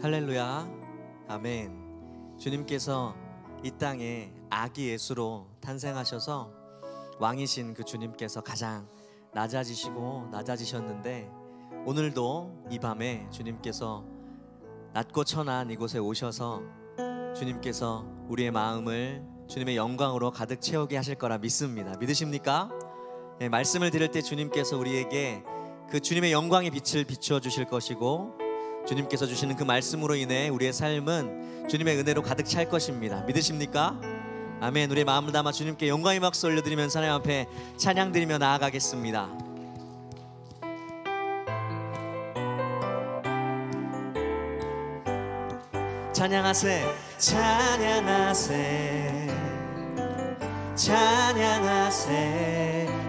할렐루야, 아멘. 주님께서 이 땅에 아기 예수로 탄생하셔서 왕이신 그 주님께서 가장 낮아지셨는데, 오늘도 이 밤에 주님께서 낮고 천한 이곳에 오셔서 주님께서 우리의 마음을 주님의 영광으로 가득 채우게 하실 거라 믿습니다. 믿으십니까? 네, 말씀을 들을 때 주님께서 우리에게 그 주님의 영광의 빛을 비추어 주실 것이고, 주님께서 주시는 그 말씀으로 인해 우리의 삶은 주님의 은혜로 가득 찰 것입니다. 믿으십니까? 아멘. 우리의 마음을 담아 주님께 영광의 박수 올려드리면서 하나님 앞에 찬양 드리며 나아가겠습니다. 찬양하세, 찬양하세, 찬양하세.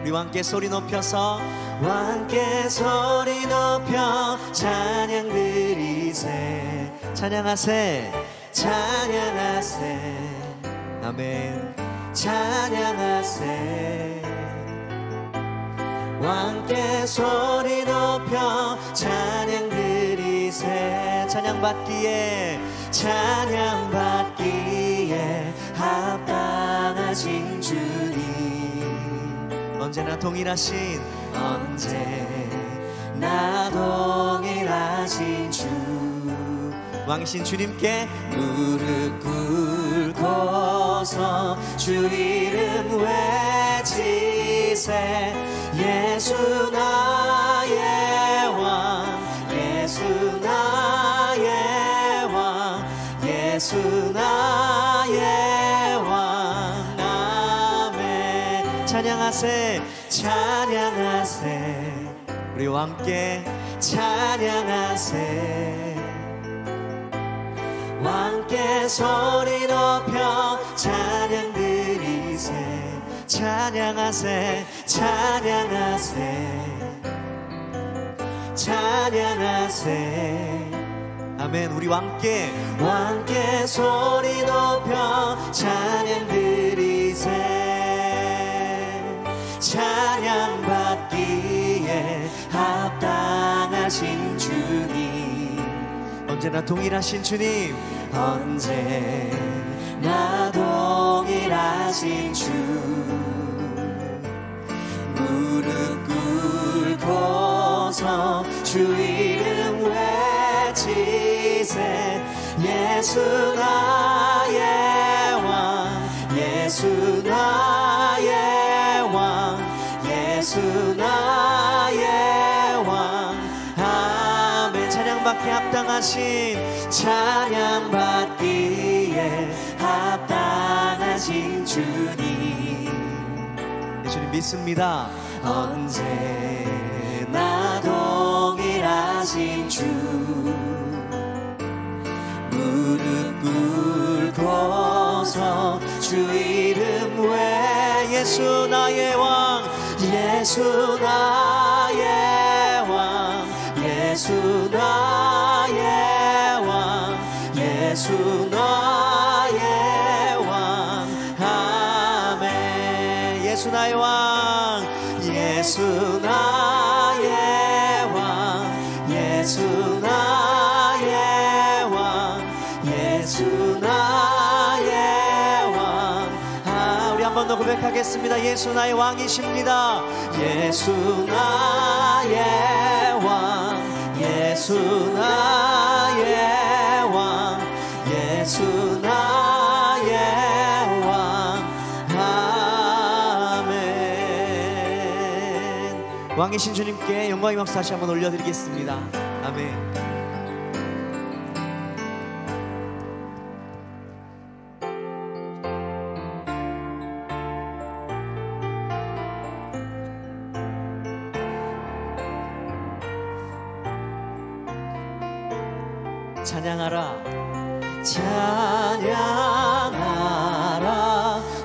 우리와 함께 소리 높여서, 함께 소리 높여 찬양 드리세. 찬양하세, 찬양하세, 아멘. 찬양하세, 함께 소리 높여 찬양 드리세. 찬양받기에, 찬양받기에 합당하신 주님, 언제나 동일하신, 언제나 동일하신 주, 왕이신 주님께 무릎 꿇고서 주 이름 외치세. 예수 나의 왕, 예수 나의 왕, 예수 나의 왕, 아멘. 찬양하세, 찬양하세. 우리와 함께 찬양하세. 함께 소리 높여 찬양 드리세. 찬양하세, 찬양하세, 찬양하세, 아멘. 우리와 함께, 함께 소리 높여 찬양 드리세. 찬양받기에 합당하신 주님, 언제나 동일하신 주님, 언제나 동일하신 주, 무릎 꿇고서 주 이름 외치세. 예수 나의 왕, 예수 나의 왕, 예수 나의 왕, 아멘. 찬양받기에 합당하신, 찬양받기에 합당하신 주님, 주님 믿습니다. 언제나 동일하신 주, 무릎 꿇고서 주 이름 외. 예수 나의 왕, 예수 나의 왕, 예수 나의 왕, 예수 나의 왕, 아멘. 예수 나의 왕, 예수 나의 왕, 예수 나의 왕, 예수 나의 왕. 우리 한 번 더 고백하겠습니다. 예수 나의 왕이십니다. 예수 나의 왕, 예수 나의 왕, 예수 나의 왕, 아멘. 왕이신 주님께 영광의 박수 다시 한번 올려드리겠습니다. 아멘. 찬양하라, 찬양하라,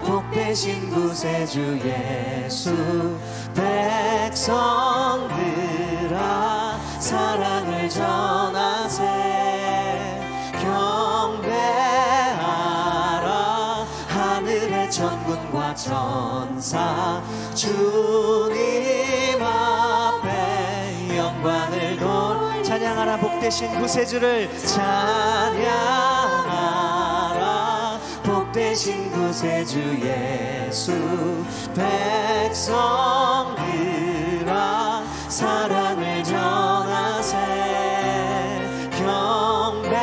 복되신 구세주 예수. 백성들아 사랑을 전하세. 경배하라 하늘의 천군과 천사. 주님 앞에 영광을 돌. 찬양하라, 찬양하라. 복되신 구세주를 찬양하라. 복되신 구세주 예수. 백성들아 사랑을 전하세. 경배하라.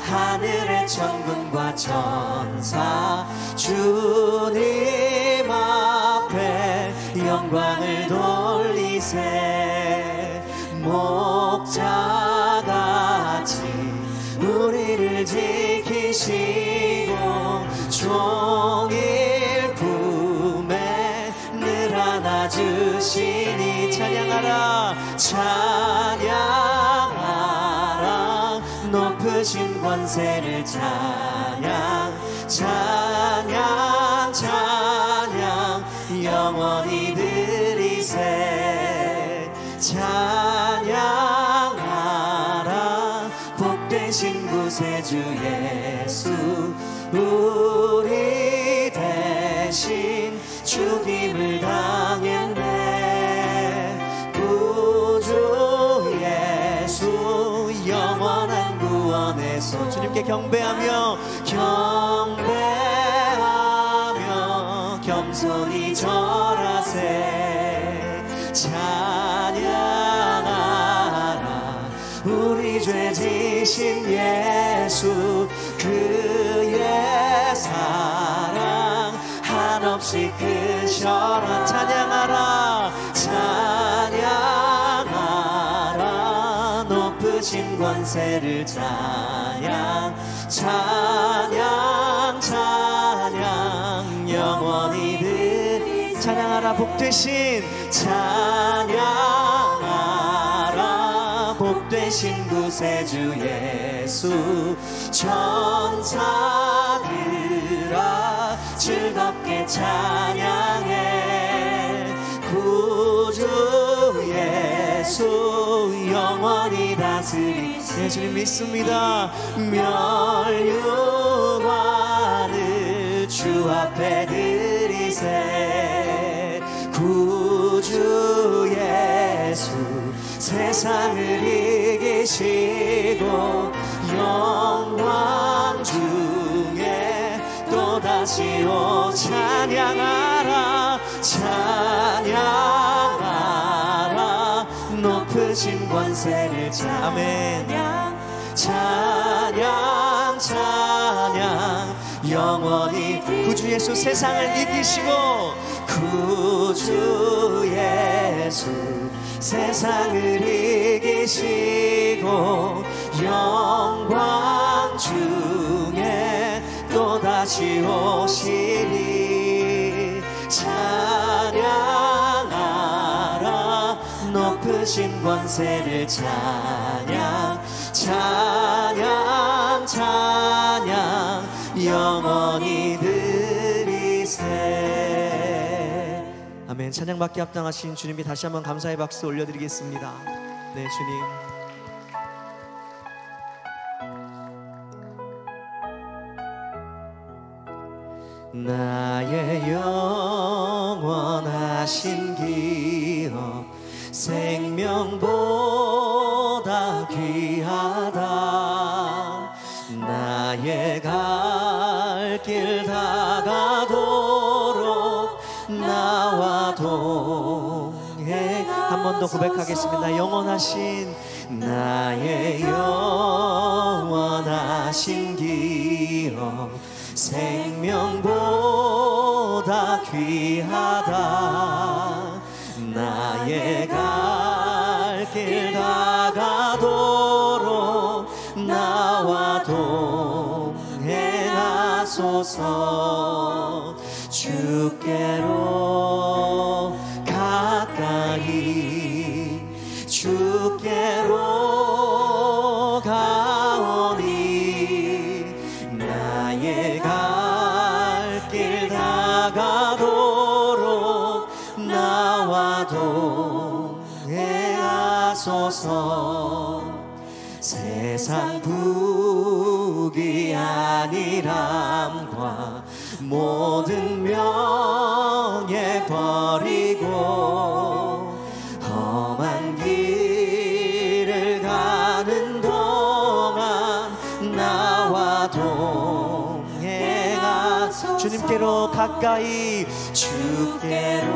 하늘의 천군과 천사 주님 앞에 영광을 돌리세. 목자같이 우리를 지키시고 종일 품에 늘 안아주시니 찬양하라. 찬양하라. 높으신 권세를 찬양 찬양 찬양 영원히 드리세. 찬양하라. 복되신 구세주 예수. 우리 대신 죽임을 당했네. 구주 예수 영원한 구원에서 주님께 경배하며 겸손히 절하세. 찬양하라. 우리 죄 지신 예수. 그의 사랑 한없이 크셔라. 찬양하라. 찬양하라. 높으신 권세를 찬양 찬양 찬양 영원히 드리. 찬양하라. 복되신 찬양하라. 복되신 구세주 예수. 천사들아 즐겁게 찬양해. 구주 예수 영원히 다스리시. 예수님 믿습니다. 멸류관을 주 앞에 드리세. 구주 예수 세상을 이기시고 영광 중에 또다시 오. 찬양하라. 찬양하라. 높으신 권세를 찬양 찬양 찬양 영원히. 구주 예수 세상을 이기시고. 구주 예수 세상을 이기시고 영광 중에 또다시 오시리. 찬양하라. 높으신 권세를 찬양 찬양 찬양 영원히 드리세. 아멘. 찬양받기 합당하신 주님이 다시 한번 감사의 박수 올려드리겠습니다. 네, 주님. 나의 영원하신 기업 생명보다 귀하다. 나의 갈 길 다가도록 나와 동행. 한 번 더 고백하겠습니다. 영원하신 나의 영원하신 기업 생명보다 귀하다. 나의 갈 길 다가도록 나와 동행하소서. 주께로 가까이 주께로 가오니. 나의 갈 길 다가도록 나와 동행하소서. 세상 부귀 아니람과 모든 명예 버리고 험한 길 주님께로 가까이 주께로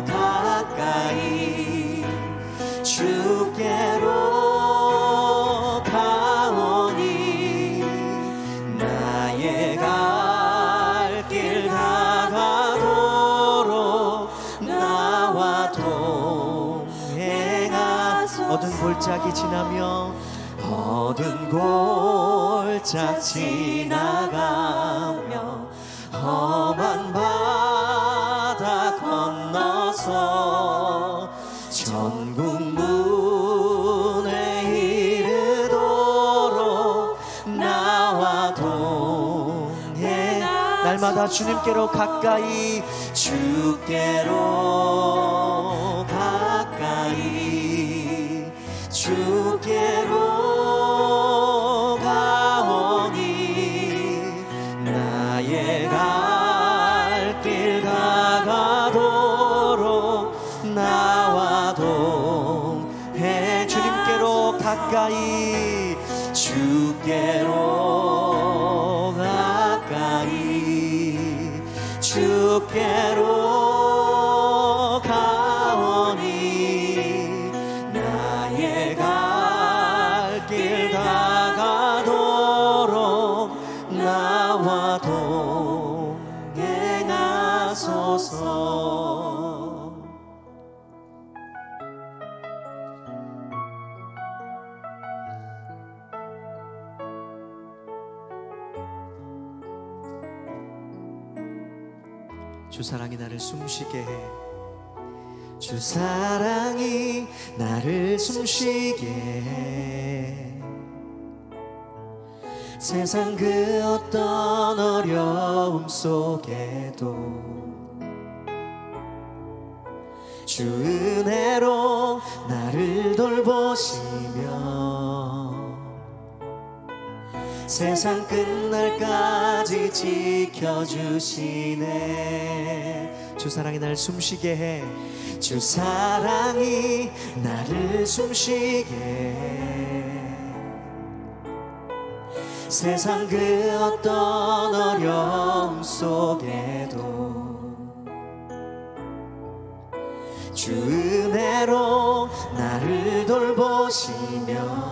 가까이 주께로 가오니 나의 갈 길 다가도록 나와 동행하소서. 어두운 골짜기 지나며 어두운 골짝 지나가며 험한 바다 건너서 천국 문에 이르도록 나와 동행. 날마다 주님께로 가까이 주께로 가까이 주께로 가오니 나의 갈 길 다가도록 나와 동행. 주님께로 가까이 주께로 가까이 주께로 가오니 나의 갈 길 다가도록 나와 동행하소서. 주 사랑이 나를 숨쉬게 해. 주 사랑이 나를 숨쉬게 해. 세상 그 어떤 어려움 속에도 주 은혜로 나를 돌보시며 세상 끝날까지 지켜주시네. 주 사랑이 나를 숨쉬게 해. 주 사랑이 나를 숨쉬게 해. 세상 그 어떤 어려움 속에도 주 은혜로 나를 돌보시며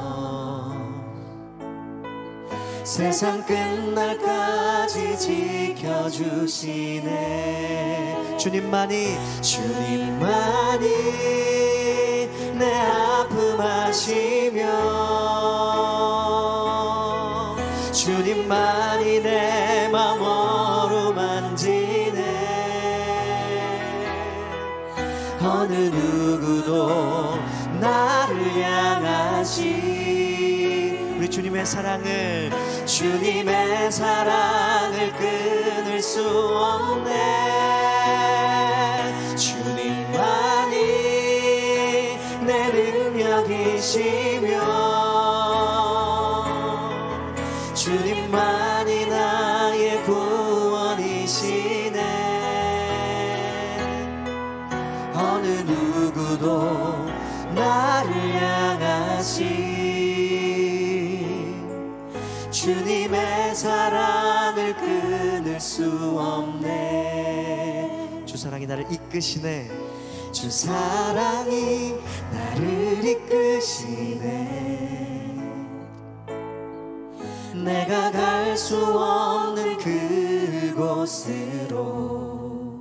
세상 끝날까지 지켜주시네. 주님만이 내 아픔 아시며 주님만이 내 맘 어루만지네. 어느 누구도 나를 향하시. 우리 주님의 사랑을 끊을 수 없네. 주님만이 내 능력이시며 주님만이 나의 구원이시네. 어느 누구도 나를 향하시. 주님의 사랑을 끊을 수 없네. 주 사랑이 나를 이끄시네. 주 사랑이 나를 이끄시네. 내가 갈 수 없는 그곳으로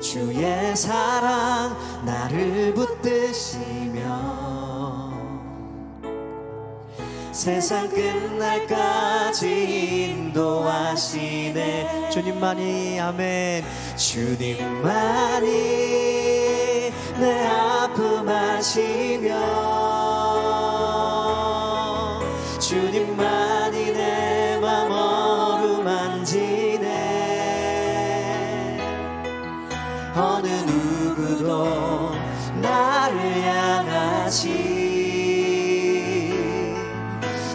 주의 사랑 나를 붙드시며 세상 끝날까지 인도하시네. 주님만이 아멘. 주님만이 내 아픔 아시며 주님만이 내 맘 어루만지네. 어느 누구도 나를 향하시.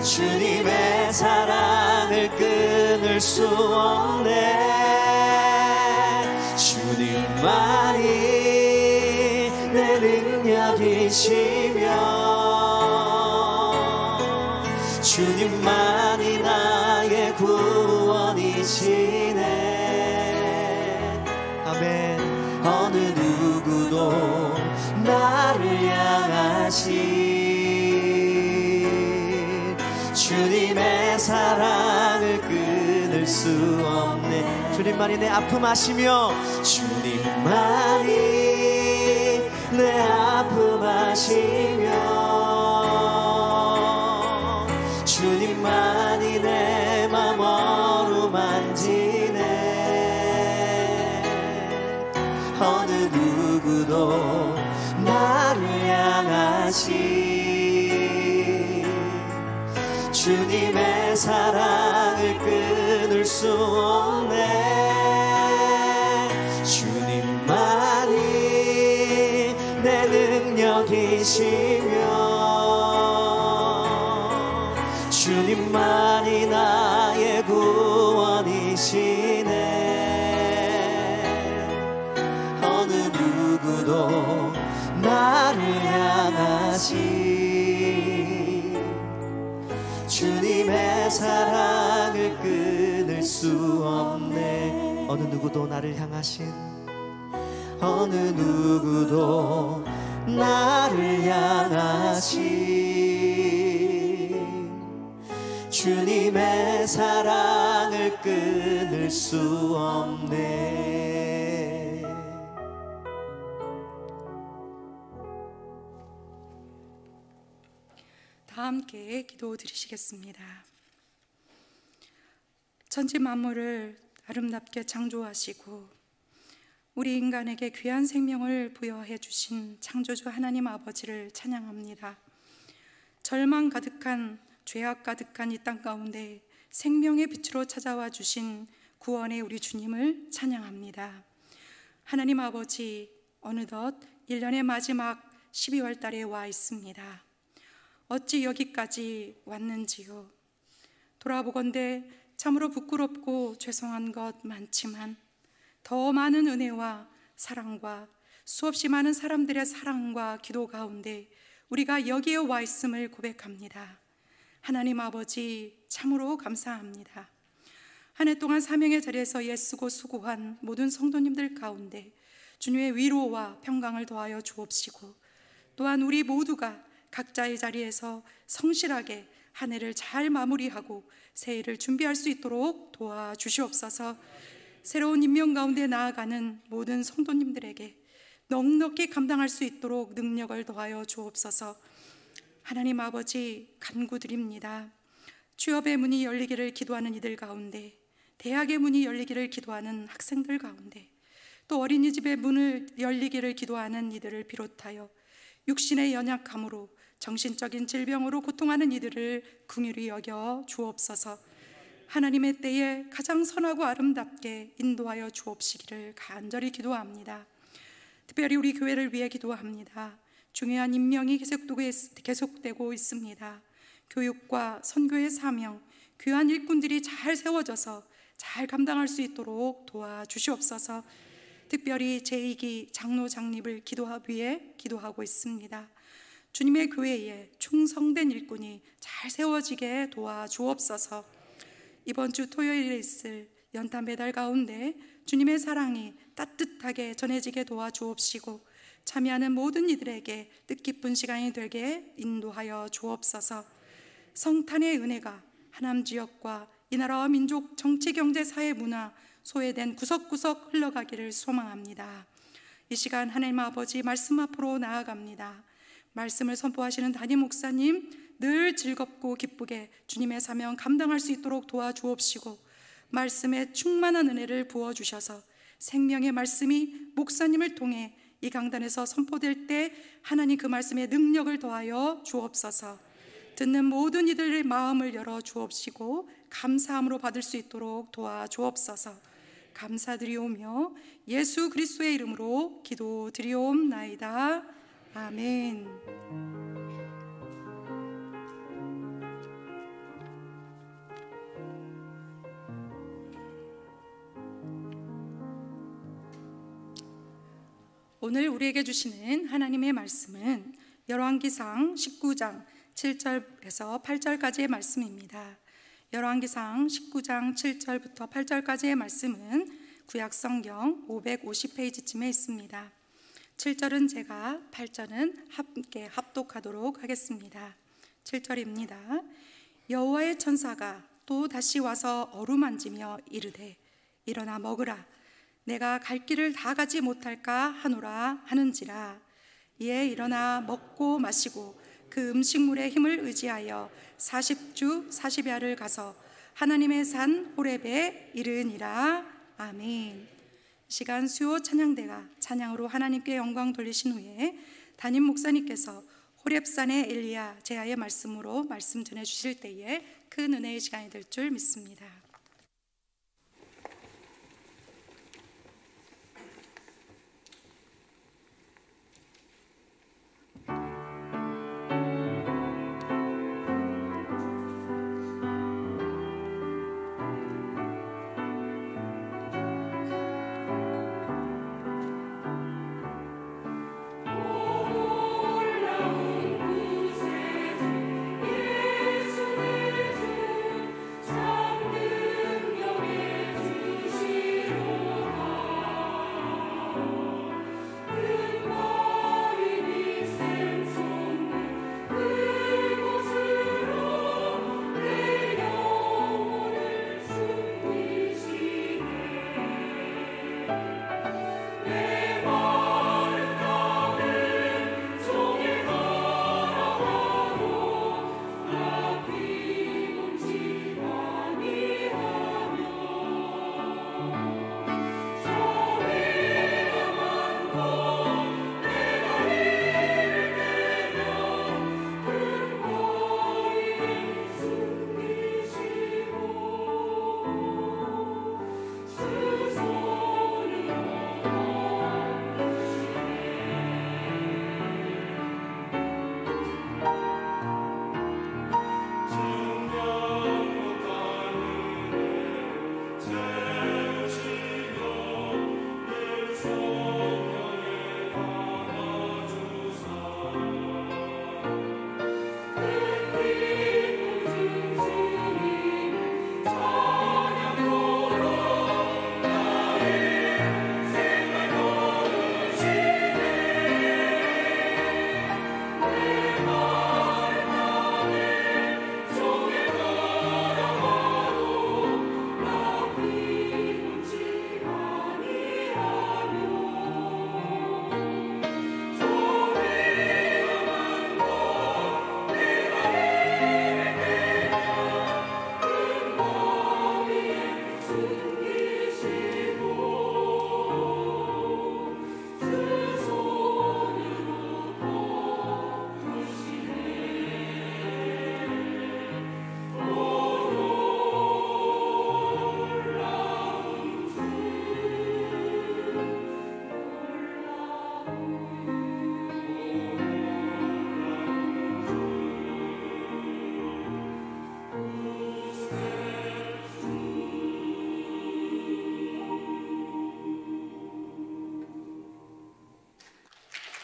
주님의 사랑을 끊을 수 없네. 주님만이 내 능력이시며 주님만이 나의 구원 능력이시네. 아멘. 어느 누구도 나를 향하신 주님의 사랑을 끊을 수 없네. 주님만이 내 아픔 아시며, 주님만이 내 아픔 아시며, 주님만이 내 맘 어루만지네. 어느 누구도 나를 향하신 주님의 사랑을 끊을 수 없네. 주님만이 내 능력이시며, 주님만이 나의 구원이시네. 어느 누구도 나를 향하신 주님의 사랑을 끊을 수 없네. 어느 누구도 나를 향하신, 어느 누구도 나를 향하신 주님의 사랑을 끊을 수 없네. 다 함께 기도 드리시겠습니다. 천지 만물을 아름답게 창조하시고 우리 인간에게 귀한 생명을 부여해 주신 창조주 하나님 아버지를 찬양합니다. 절망 가득한, 죄악 가득한 이 땅 가운데 생명의 빛으로 찾아와 주신 구원의 우리 주님을 찬양합니다. 하나님 아버지, 어느덧 1년의 마지막 12월 달에 와 있습니다. 어찌 여기까지 왔는지요. 돌아보건대 참으로 부끄럽고 죄송한 것 많지만 더 많은 은혜와 사랑과 수없이 많은 사람들의 사랑과 기도 가운데 우리가 여기에 와 있음을 고백합니다. 하나님 아버지, 참으로 감사합니다. 한 해 동안 사명의 자리에서 애쓰고 수고한 모든 성도님들 가운데 주님의 위로와 평강을 더하여 주옵시고, 또한 우리 모두가 각자의 자리에서 성실하게 한 해를 잘 마무리하고 새해를 준비할 수 있도록 도와주시옵소서. 새로운 임명 가운데 나아가는 모든 성도님들에게 넉넉히 감당할 수 있도록 능력을 더하여 주옵소서. 하나님 아버지, 간구드립니다. 취업의 문이 열리기를 기도하는 이들 가운데, 대학의 문이 열리기를 기도하는 학생들 가운데, 또 어린이집의 문을 열리기를 기도하는 이들을 비롯하여 육신의 연약함으로 정신적인 질병으로 고통하는 이들을 긍휼히 여겨 주옵소서. 하나님의 때에 가장 선하고 아름답게 인도하여 주옵시기를 간절히 기도합니다. 특별히 우리 교회를 위해 기도합니다. 중요한 임명이 계속되고 있습니다. 교육과 선교의 사명, 귀한 일꾼들이 잘 세워져서 잘 감당할 수 있도록 도와주시옵소서. 특별히 제2기 장로 장립을 위해 기도하고 있습니다. 주님의 교회에 충성된 일꾼이 잘 세워지게 도와주옵소서. 이번 주 토요일에 있을 연탄 배달 가운데 주님의 사랑이 따뜻하게 전해지게 도와주옵시고, 참여하는 모든 이들에게 뜻깊은 시간이 되게 인도하여 주옵소서. 성탄의 은혜가 하남 지역과 이 나라와 민족, 정치, 경제, 사회, 문화 소외된 구석구석 흘러가기를 소망합니다. 이 시간 하나님 아버지 말씀 앞으로 나아갑니다. 말씀을 선포하시는 담임 목사님, 늘 즐겁고 기쁘게 주님의 사명 감당할 수 있도록 도와주옵시고, 말씀에 충만한 은혜를 부어주셔서 생명의 말씀이 목사님을 통해 이 강단에서 선포될 때 하나님 그 말씀에 능력을 더하여 주옵소서. 듣는 모든 이들의 마음을 열어 주옵시고 감사함으로 받을 수 있도록 도와주옵소서. 감사드리오며 예수 그리스도의 이름으로 기도드리옵나이다. 아멘. 오늘 우리에게 주시는 하나님의 말씀은 열왕기상 19장 7절에서 8절까지의 말씀입니다. 열왕기상 19장 7절부터 8절까지의 말씀은 구약성경 550페이지쯤에 있습니다. 7절은 제가, 8절은 함께 합독하도록 하겠습니다. 7절입니다. 여호와의 천사가 또 다시 와서 어루만지며 이르되 일어나 먹으라. 내가 갈 길을 다 가지 못할까 하노라 하는지라. 이에 일어나 먹고 마시고 그 음식물의 힘을 의지하여 40주 40야를 가서 하나님의 산 호렙에 이르니라. 아멘. 시간 수요 찬양대가 찬양으로 하나님께 영광 돌리신 후에 담임 목사님께서 호렙산의 엘리야 제아의 말씀으로 말씀 전해 주실 때에 큰 은혜의 시간이 될 줄 믿습니다.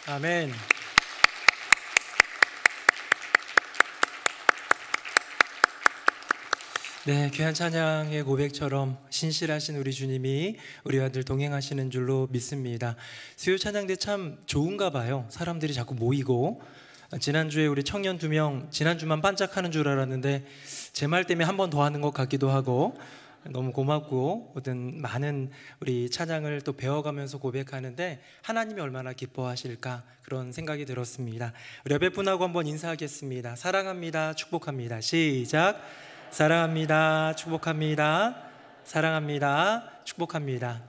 아멘. 네, 귀한 찬양의 고백처럼 신실하신 우리 주님이 우리와 늘 동행하시는 줄로 믿습니다. 수요 찬양대 참 좋은가 봐요. 사람들이 자꾸 모이고, 지난주에 우리 청년 2명 지난주만 반짝하는 줄 알았는데 제 말 때문에 한 번 더 하는 것 같기도 하고, 너무 고맙고, 모든 많은 우리 찬양을 또 배워가면서 고백하는데 하나님이 얼마나 기뻐하실까 그런 생각이 들었습니다. 우리 옆에 분하고 한번 인사하겠습니다. 사랑합니다, 축복합니다. 시작. 사랑합니다, 축복합니다. 사랑합니다, 축복합니다.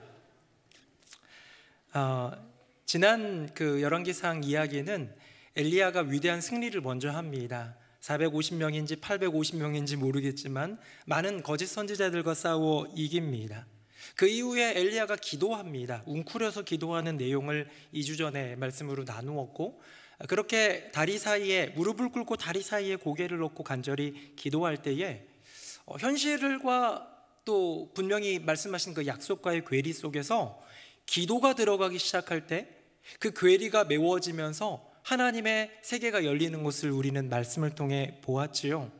지난 그 열왕기상 이야기는 엘리야가 위대한 승리를 먼저 합니다. 450명인지 850명인지 모르겠지만 많은 거짓 선지자들과 싸워 이깁니다. 그 이후에 엘리야가 기도합니다. 웅크려서 기도하는 내용을 2주 전에 말씀으로 나누었고, 그렇게 다리 사이에 무릎을 꿇고 다리 사이에 고개를 놓고 간절히 기도할 때에 현실과 또 분명히 말씀하신 그 약속과의 괴리 속에서 기도가 들어가기 시작할 때 그 괴리가 메워지면서 하나님의 세계가 열리는 것을 우리는 말씀을 통해 보았지요.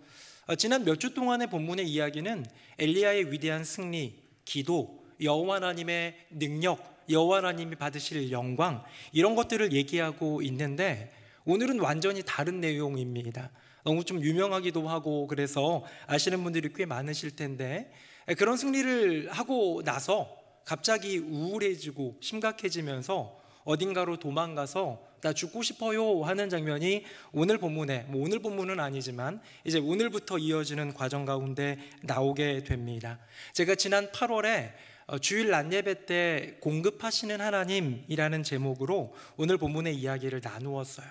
지난 몇 주 동안의 본문의 이야기는 엘리야의 위대한 승리, 기도, 여호와 하나님의 능력, 여호와 하나님이 받으실 영광, 이런 것들을 얘기하고 있는데 오늘은 완전히 다른 내용입니다. 너무 좀 유명하기도 하고 그래서 아시는 분들이 꽤 많으실 텐데, 그런 승리를 하고 나서 갑자기 우울해지고 심각해지면서 어딘가로 도망가서 나 죽고 싶어요 하는 장면이 오늘 본문에, 오늘 본문은 아니지만 이제 오늘부터 이어지는 과정 가운데 나오게 됩니다. 제가 지난 8월에 주일 낮예배 때 공급하시는 하나님이라는 제목으로 오늘 본문의 이야기를 나누었어요.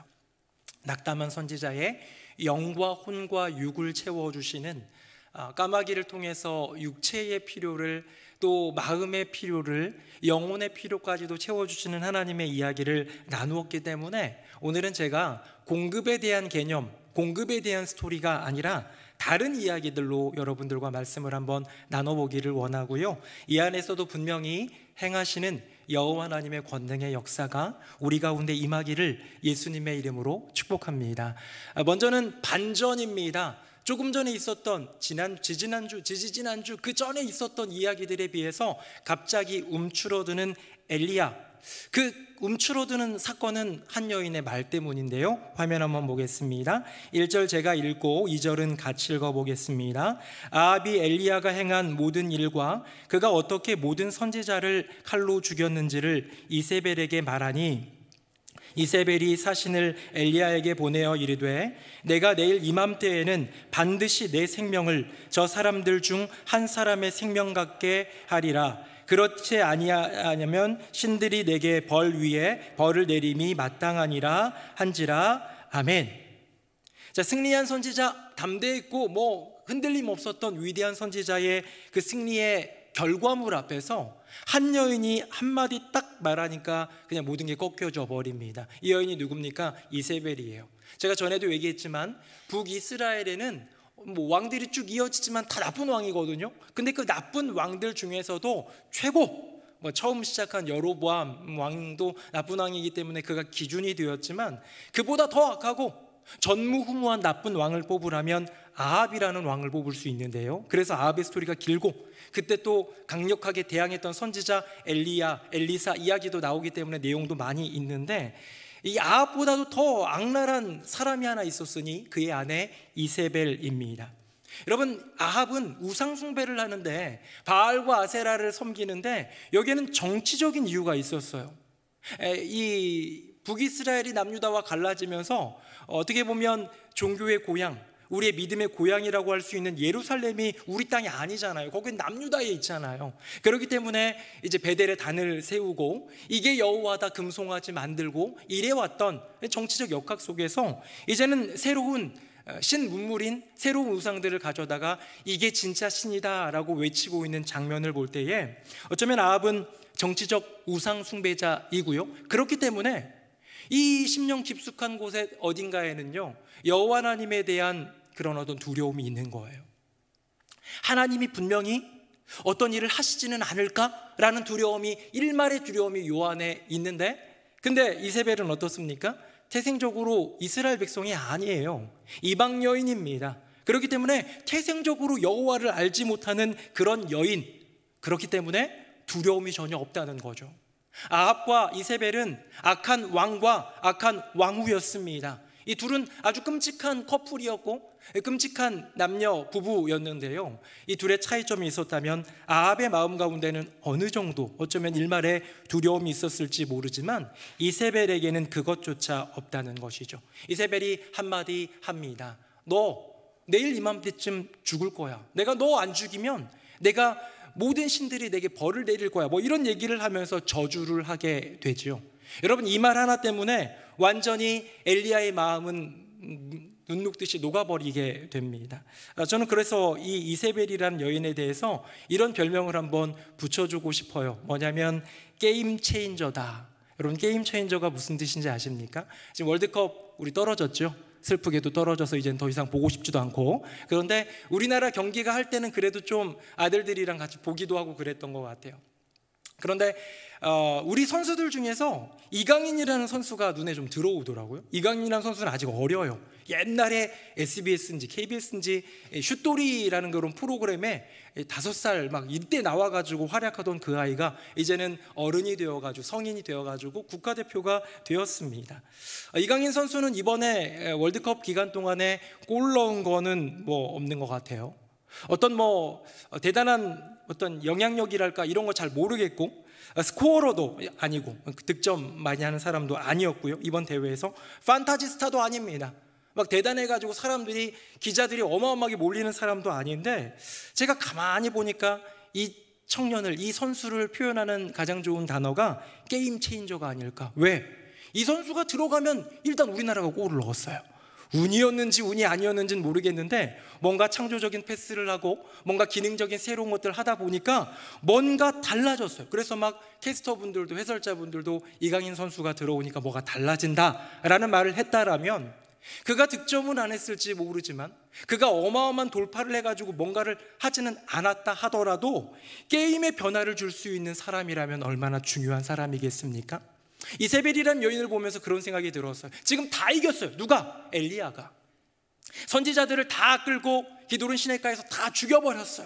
낙담한 선지자의 영과 혼과 육을 채워주시는, 까마귀를 통해서 육체의 필요를, 또 마음의 필요를, 영혼의 필요까지도 채워주시는 하나님의 이야기를 나누었기 때문에 오늘은 제가 공급에 대한 개념, 공급에 대한 스토리가 아니라 다른 이야기들로 여러분들과 말씀을 한번 나눠보기를 원하고요, 이 안에서도 분명히 행하시는 여호와 하나님의 권능의 역사가 우리 가운데 임하기를 예수님의 이름으로 축복합니다. 먼저는 반전입니다. 조금 전에 있었던 지지난주 그 전에 있었던 이야기들에 비해서 갑자기 움츠러드는 엘리야, 그 움츠러드는 사건은 한 여인의 말 때문인데요. 화면 한번 보겠습니다. 1절 제가 읽고 2절은 같이 읽어보겠습니다. 아합이 엘리야가 행한 모든 일과 그가 어떻게 모든 선지자를 칼로 죽였는지를 이세벨에게 말하니, 이세벨이 사신을 엘리야에게 보내어 이르되 내가 내일 이맘때에는 반드시 내 생명을 저 사람들 중 한 사람의 생명 같게 하리라. 그렇지 아니하면 신들이 내게 벌 위에 벌을 내림이 마땅하니라 한지라. 아멘. 자, 승리한 선지자, 담대했고 흔들림 없었던 위대한 선지자의 그 승리의 결과물 앞에서 한 여인이 한마디 딱 말하니까 그냥 모든 게 꺾여져 버립니다. 이 여인이 누굽니까? 이세벨이에요. 제가 전에도 얘기했지만 북이스라엘에는 왕들이 쭉 이어지지만 다 나쁜 왕이거든요. 근데 그 나쁜 왕들 중에서도 최고, 처음 시작한 여로보암 왕도 나쁜 왕이기 때문에 그가 기준이 되었지만 그보다 더 악하고 전무후무한 나쁜 왕을 뽑으라면 아합이라는 왕을 뽑을 수 있는데요. 그래서 아합의 스토리가 길고 그때 또 강력하게 대항했던 선지자 엘리야, 엘리사 이야기도 나오기 때문에 내용도 많이 있는데, 이 아합보다도 더 악랄한 사람이 하나 있었으니 그의 아내 이세벨입니다. 여러분, 아합은 우상 숭배를 하는데 바알과 아세라를 섬기는데 여기에는 정치적인 이유가 있었어요. 이 북이스라엘이 남유다와 갈라지면서 어떻게 보면 종교의 고향, 우리의 믿음의 고향이라고 할 수 있는 예루살렘이 우리 땅이 아니잖아요. 거긴 남유다에 있잖아요. 그렇기 때문에 이제 베델에 단을 세우고 이게 여호와다 금송아지 만들고 이래왔던 정치적 역학 속에서 이제는 새로운 신 문물인 새로운 우상들을 가져다가 이게 진짜 신이다 라고 외치고 있는 장면을 볼 때에 어쩌면 아합은 정치적 우상 숭배자이고요, 그렇기 때문에 이 심령 깊숙한 곳에 어딘가에는요 여호와 하나님에 대한 그런 어떤 두려움이 있는 거예요. 하나님이 분명히 어떤 일을 하시지는 않을까라는 두려움이, 일말의 두려움이 요 안에 있는데, 근데 이세벨은 어떻습니까? 태생적으로 이스라엘 백성이 아니에요. 이방 여인입니다. 그렇기 때문에 태생적으로 여호와를 알지 못하는 그런 여인, 그렇기 때문에 두려움이 전혀 없다는 거죠. 아합과 이세벨은 악한 왕과 악한 왕후였습니다. 이 둘은 아주 끔찍한 커플이었고 끔찍한 남녀 부부였는데요, 이 둘의 차이점이 있었다면 아합의 마음 가운데는 어느 정도 어쩌면 일말의 두려움이 있었을지 모르지만 이세벨에게는 그것조차 없다는 것이죠. 이세벨이 한마디 합니다. 너 내일 이맘때쯤 죽을 거야. 내가 너 안 죽이면 내가 모든 신들이 내게 벌을 내릴 거야. 이런 얘기를 하면서 저주를 하게 되죠. 여러분, 이 말 하나 때문에 완전히 엘리야의 마음은 눈 녹듯이 녹아버리게 됩니다. 저는 그래서 이 이세벨이라는 여인에 대해서 이런 별명을 한번 붙여주고 싶어요. 뭐냐면 게임 체인저다. 여러분, 게임 체인저가 무슨 뜻인지 아십니까? 지금 월드컵 우리 떨어졌죠? 슬프게도 떨어져서 이제는 더 이상 보고 싶지도 않고, 그런데 우리나라 경기가 할 때는 그래도 좀 아들들이랑 같이 보기도 하고 그랬던 것 같아요. 그런데 우리 선수들 중에서 이강인이라는 선수가 눈에 좀 들어오더라고요. 이강인이라는 선수는 아직 어려요. 옛날에 SBS인지 KBS인지 슛돌이라는 그런 프로그램에 5살 막 이때 나와가지고 활약하던 그 아이가 이제는 어른이 되어가지고 성인이 되어가지고 국가대표가 되었습니다. 이강인 선수는 이번에 월드컵 기간 동안에 골 넣은 거는 뭐 없는 것 같아요. 어떤 뭐 대단한 어떤 영향력이랄까 이런 거 잘 모르겠고, 스코어로도 아니고 득점 많이 하는 사람도 아니었고요. 이번 대회에서 판타지 스타도 아닙니다. 막 대단해가지고 사람들이, 기자들이 어마어마하게 몰리는 사람도 아닌데, 제가 가만히 보니까 이 청년을, 이 선수를 표현하는 가장 좋은 단어가 게임 체인저가 아닐까. 왜? 이 선수가 들어가면 일단 우리나라가 골을 넣었어요. 운이었는지 운이 아니었는지는 모르겠는데 뭔가 창조적인 패스를 하고 뭔가 기능적인 새로운 것들을 하다 보니까 뭔가 달라졌어요. 그래서 막 캐스터분들도 해설자분들도 이강인 선수가 들어오니까 뭐가 달라진다라는 말을 했다라면, 그가 득점은 안 했을지 모르지만 그가 어마어마한 돌파를 해가지고 뭔가를 하지는 않았다 하더라도 게임의 변화를 줄 수 있는 사람이라면 얼마나 중요한 사람이겠습니까? 이세벨이라는 여인을 보면서 그런 생각이 들었어요. 지금 다 이겼어요. 누가? 엘리야가. 선지자들을 다 끌고 기드론 시내가에서 다 죽여버렸어요.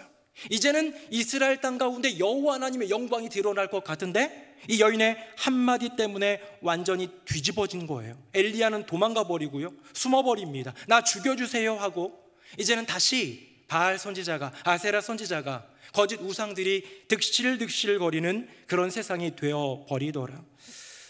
이제는 이스라엘 땅 가운데 여호와 하나님의 영광이 드러날 것 같은데 이 여인의 한마디 때문에 완전히 뒤집어진 거예요. 엘리야는 도망가 버리고요, 숨어버립니다. 나 죽여주세요 하고, 이제는 다시 바알 선지자가, 아세라 선지자가, 거짓 우상들이 득실득실 거리는 그런 세상이 되어버리더라.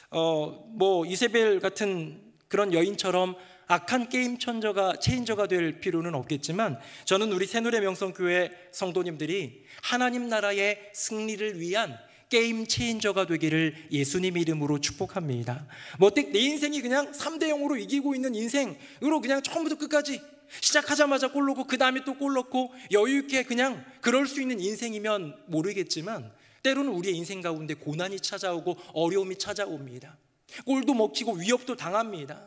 뭐 이세벨 같은 그런 여인처럼 악한 게임 체인저가 될 필요는 없겠지만, 저는 우리 새누리 명성교회 성도님들이 하나님 나라의 승리를 위한 게임 체인저가 되기를 예수님 이름으로 축복합니다. 뭐 내 인생이 그냥 3대0으로 이기고 있는 인생으로 그냥 처음부터 끝까지 시작하자마자 골 넣고 그 다음에 또 골 넣고 여유 있게 그냥 그럴 수 있는 인생이면 모르겠지만, 때로는 우리의 인생 가운데 고난이 찾아오고 어려움이 찾아옵니다. 골도 먹히고 위협도 당합니다.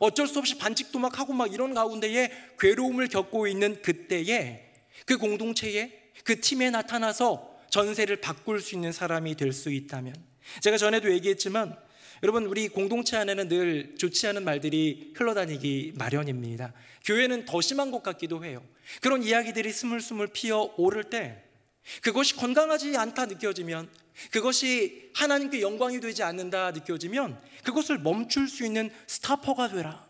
어쩔 수 없이 반칙도 막 하고 막 이런 가운데에 괴로움을 겪고 있는 그때에 그 공동체에, 그 팀에 나타나서 전세를 바꿀 수 있는 사람이 될 수 있다면, 제가 전에도 얘기했지만 여러분, 우리 공동체 안에는 늘 좋지 않은 말들이 흘러다니기 마련입니다. 교회는 더 심한 것 같기도 해요. 그런 이야기들이 스물스물 피어오를 때 그것이 건강하지 않다 느껴지면, 그것이 하나님께 영광이 되지 않는다 느껴지면 그것을 멈출 수 있는 스타퍼가 되라.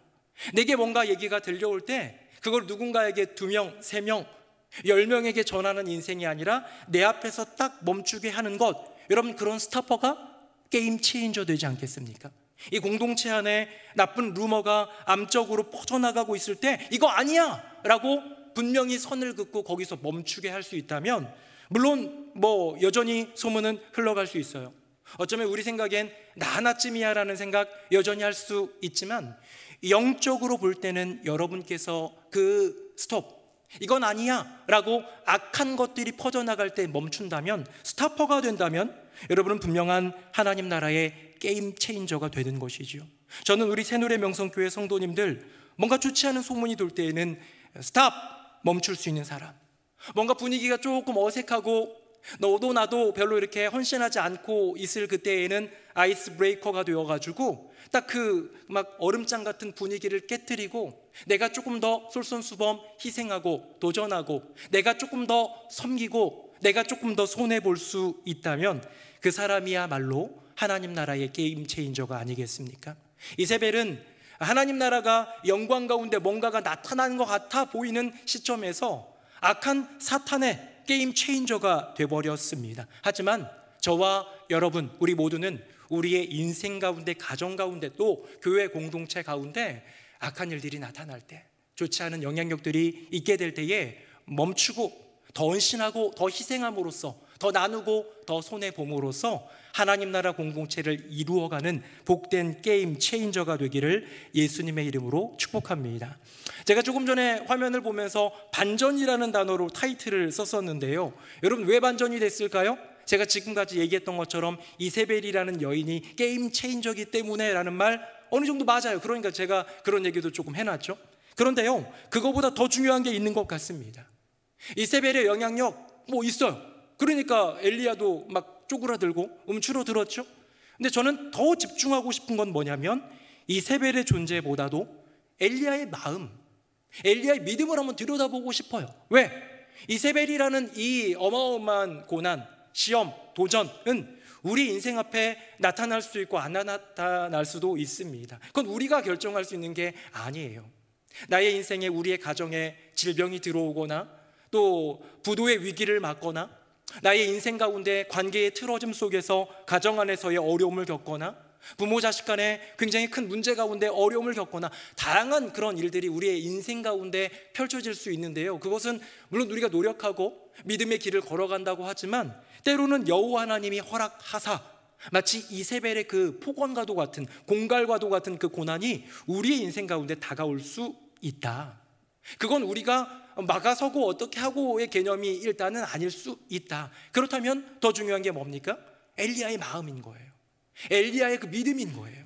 내게 뭔가 얘기가 들려올 때 그걸 누군가에게 2명, 3명, 10명에게 전하는 인생이 아니라 내 앞에서 딱 멈추게 하는 것, 여러분, 그런 스타퍼가 게임 체인저 되지 않겠습니까? 이 공동체 안에 나쁜 루머가 암적으로 퍼져나가고 있을 때 이거 아니야 라고 분명히 선을 긋고 거기서 멈추게 할 수 있다면, 물론 뭐 여전히 소문은 흘러갈 수 있어요. 어쩌면 우리 생각엔 나 하나쯤이야 라는 생각 여전히 할 수 있지만, 영적으로 볼 때는 여러분께서 그 스톱, 이건 아니야 라고 악한 것들이 퍼져나갈 때 멈춘다면, 스타퍼가 된다면 여러분은 분명한 하나님 나라의 게임 체인저가 되는 것이지요. 저는 우리 새누리 명성교회 성도님들, 뭔가 좋지 않은 소문이 돌 때에는 스탑! 멈출 수 있는 사람, 뭔가 분위기가 조금 어색하고 너도 나도 별로 이렇게 헌신하지 않고 있을 그때에는 아이스 브레이커가 되어가지고 딱 그 막 얼음장 같은 분위기를 깨뜨리고, 내가 조금 더 솔선수범 희생하고 도전하고 내가 조금 더 섬기고 내가 조금 더 손해볼 수 있다면 그 사람이야말로 하나님 나라의 게임 체인저가 아니겠습니까? 이세벨은 하나님 나라가 영광 가운데 뭔가가 나타나는 것 같아 보이는 시점에서 악한 사탄의 게임 체인저가 돼버렸습니다. 하지만 저와 여러분, 우리 모두는 우리의 인생 가운데, 가정 가운데, 또 교회 공동체 가운데 악한 일들이 나타날 때, 좋지 않은 영향력들이 있게 될 때에 멈추고 더 헌신하고 더 희생함으로써, 더 나누고 더 손해봄으로써 하나님 나라 공동체를 이루어가는 복된 게임 체인저가 되기를 예수님의 이름으로 축복합니다. 제가 조금 전에 화면을 보면서 반전이라는 단어로 타이틀을 썼었는데요, 여러분, 왜 반전이 됐을까요? 제가 지금까지 얘기했던 것처럼 이세벨이라는 여인이 게임 체인저이기 때문에 라는 말 어느 정도 맞아요. 그러니까 제가 그런 얘기도 조금 해놨죠. 그런데요, 그거보다 더 중요한 게 있는 것 같습니다. 이세벨의 영향력 뭐 있어요. 그러니까 엘리야도 막 쪼그라들고 움츠러들었죠. 근데 저는 더 집중하고 싶은 건 뭐냐면 이세벨의 존재보다도 엘리야의 마음, 엘리야의 믿음을 한번 들여다보고 싶어요. 왜? 이세벨이라는 이 어마어마한 고난, 시험, 도전은 우리 인생 앞에 나타날 수 있고 안 나타날 수도 있습니다. 그건 우리가 결정할 수 있는 게 아니에요. 나의 인생에, 우리의 가정에 질병이 들어오거나 또 부도의 위기를 맞거나 나의 인생 가운데 관계의 틀어짐 속에서 가정 안에서의 어려움을 겪거나 부모 자식 간에 굉장히 큰 문제 가운데 어려움을 겪거나 다양한 그런 일들이 우리의 인생 가운데 펼쳐질 수 있는데요, 그것은 물론 우리가 노력하고 믿음의 길을 걸어간다고 하지만 때로는 여호와 하나님이 허락하사 마치 이세벨의 그 폭언과도 같은, 공갈과도 같은 그 고난이 우리의 인생 가운데 다가올 수 있다. 그건 우리가 막아서고 어떻게 하고의 개념이 일단은 아닐 수 있다. 그렇다면 더 중요한 게 뭡니까? 엘리야의 마음인 거예요. 엘리야의 그 믿음인 거예요.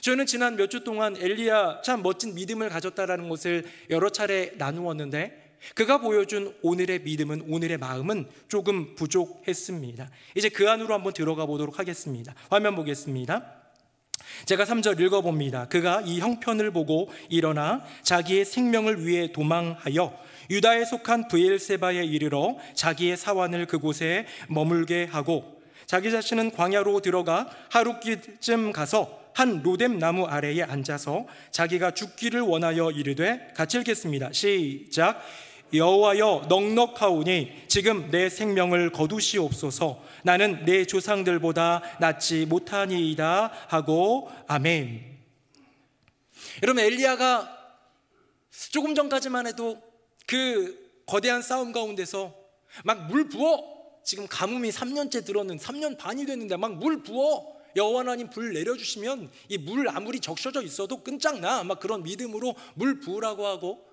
저는 지난 몇 주 동안 엘리야 참 멋진 믿음을 가졌다라는 것을 여러 차례 나누었는데 그가 보여준 오늘의 믿음은, 오늘의 마음은 조금 부족했습니다. 이제 그 안으로 한번 들어가 보도록 하겠습니다. 화면 보겠습니다. 제가 3절 읽어봅니다. 그가 이 형편을 보고 일어나 자기의 생명을 위해 도망하여 유다에 속한 브엘세바에 이르러 자기의 사환을 그곳에 머물게 하고 자기 자신은 광야로 들어가 하룻길쯤 가서 한 로뎀 나무 아래에 앉아서 자기가 죽기를 원하여 이르되, 같이 읽겠습니다. 시작. 여호와여, 넉넉하오니 지금 내 생명을 거두시옵소서. 나는 내 조상들보다 낫지 못하니이다 하고 아멘. 여러분, 엘리야가 조금 전까지만 해도 그 거대한 싸움 가운데서 막 물 부어, 지금 가뭄이 3년째 들었는 3년 반이 됐는데 막 물 부어, 여호와 하나님 불 내려주시면 이 물 아무리 적셔져 있어도 끈적나, 막 그런 믿음으로 물 부으라고 하고,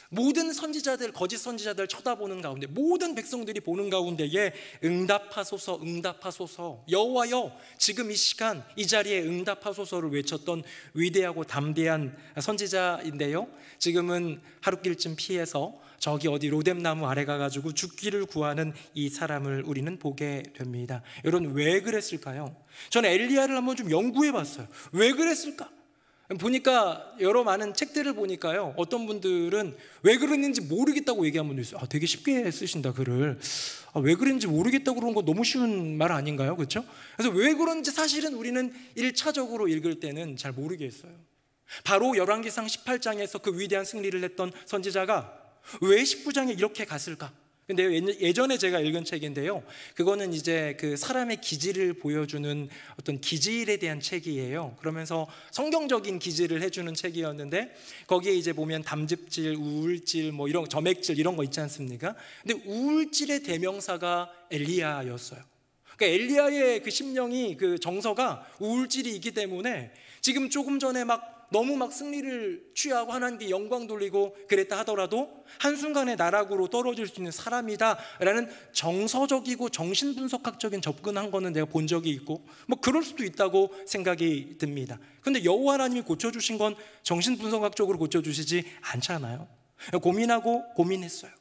모든 선지자들, 거짓 선지자들 쳐다보는 가운데, 모든 백성들이 보는 가운데에 응답하소서, 응답하소서, 여호와여 지금 이 시간 이 자리에 응답하소서를 외쳤던 위대하고 담대한 선지자인데요, 지금은 하룻길쯤 피해서 저기 어디 로뎀나무 아래 가가지고 죽기를 구하는 이 사람을 우리는 보게 됩니다. 여러분, 왜 그랬을까요? 저는 엘리야를 한번 좀 연구해 봤어요. 왜 그랬을까? 보니까 여러 많은 책들을 보니까요, 어떤 분들은 왜 그랬는지 모르겠다고 얘기한 분도 있어요. 되게 쉽게 쓰신다 글을. 왜 그랬는지 모르겠다고 그러는 거 너무 쉬운 말 아닌가요? 그렇죠? 그래서 왜 그런지 사실은 우리는 1차적으로 읽을 때는 잘 모르겠어요. 바로 열왕기상 18장에서 그 위대한 승리를 했던 선지자가 왜 19장에 이렇게 갔을까? 근데 예전에 제가 읽은 책인데요, 그거는 이제 그 사람의 기질을 보여주는 어떤 기질에 대한 책이에요. 그러면서 성경적인 기질을 해주는 책이었는데, 거기에 이제 보면 담즙질, 우울질, 뭐 이런 점액질 이런 거 있지 않습니까? 근데 우울질의 대명사가 엘리야였어요. 그러니까 엘리야의 그 심령이, 그 정서가 우울질이 있기 때문에 지금 조금 전에 너무 승리를 취하고 하나님께 영광 돌리고 그랬다 하더라도 한순간에 나락으로 떨어질 수 있는 사람이다 라는 정서적이고 정신분석학적인 접근한 거는 내가 본 적이 있고, 뭐 그럴 수도 있다고 생각이 듭니다. 근데 여호와 하나님이 고쳐주신 건 정신분석학적으로 고쳐주시지 않잖아요. 고민하고 고민했어요.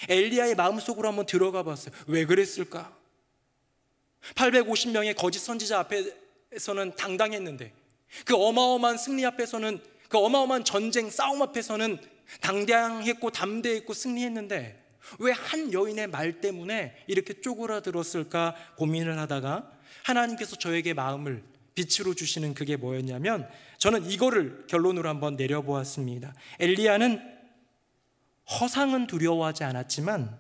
엘리야의 마음속으로 한번 들어가 봤어요. 왜 그랬을까? 850명의 거짓 선지자 앞에서는 당당했는데, 그 어마어마한 승리 앞에서는, 그 어마어마한 전쟁 싸움 앞에서는 당당했고 담대했고 승리했는데, 왜 한 여인의 말 때문에 이렇게 쪼그라들었을까 고민을 하다가 하나님께서 저에게 마음을 빛으로 주시는 그게 뭐였냐면, 저는 이거를 결론으로 한번 내려보았습니다. 엘리야는 허상은 두려워하지 않았지만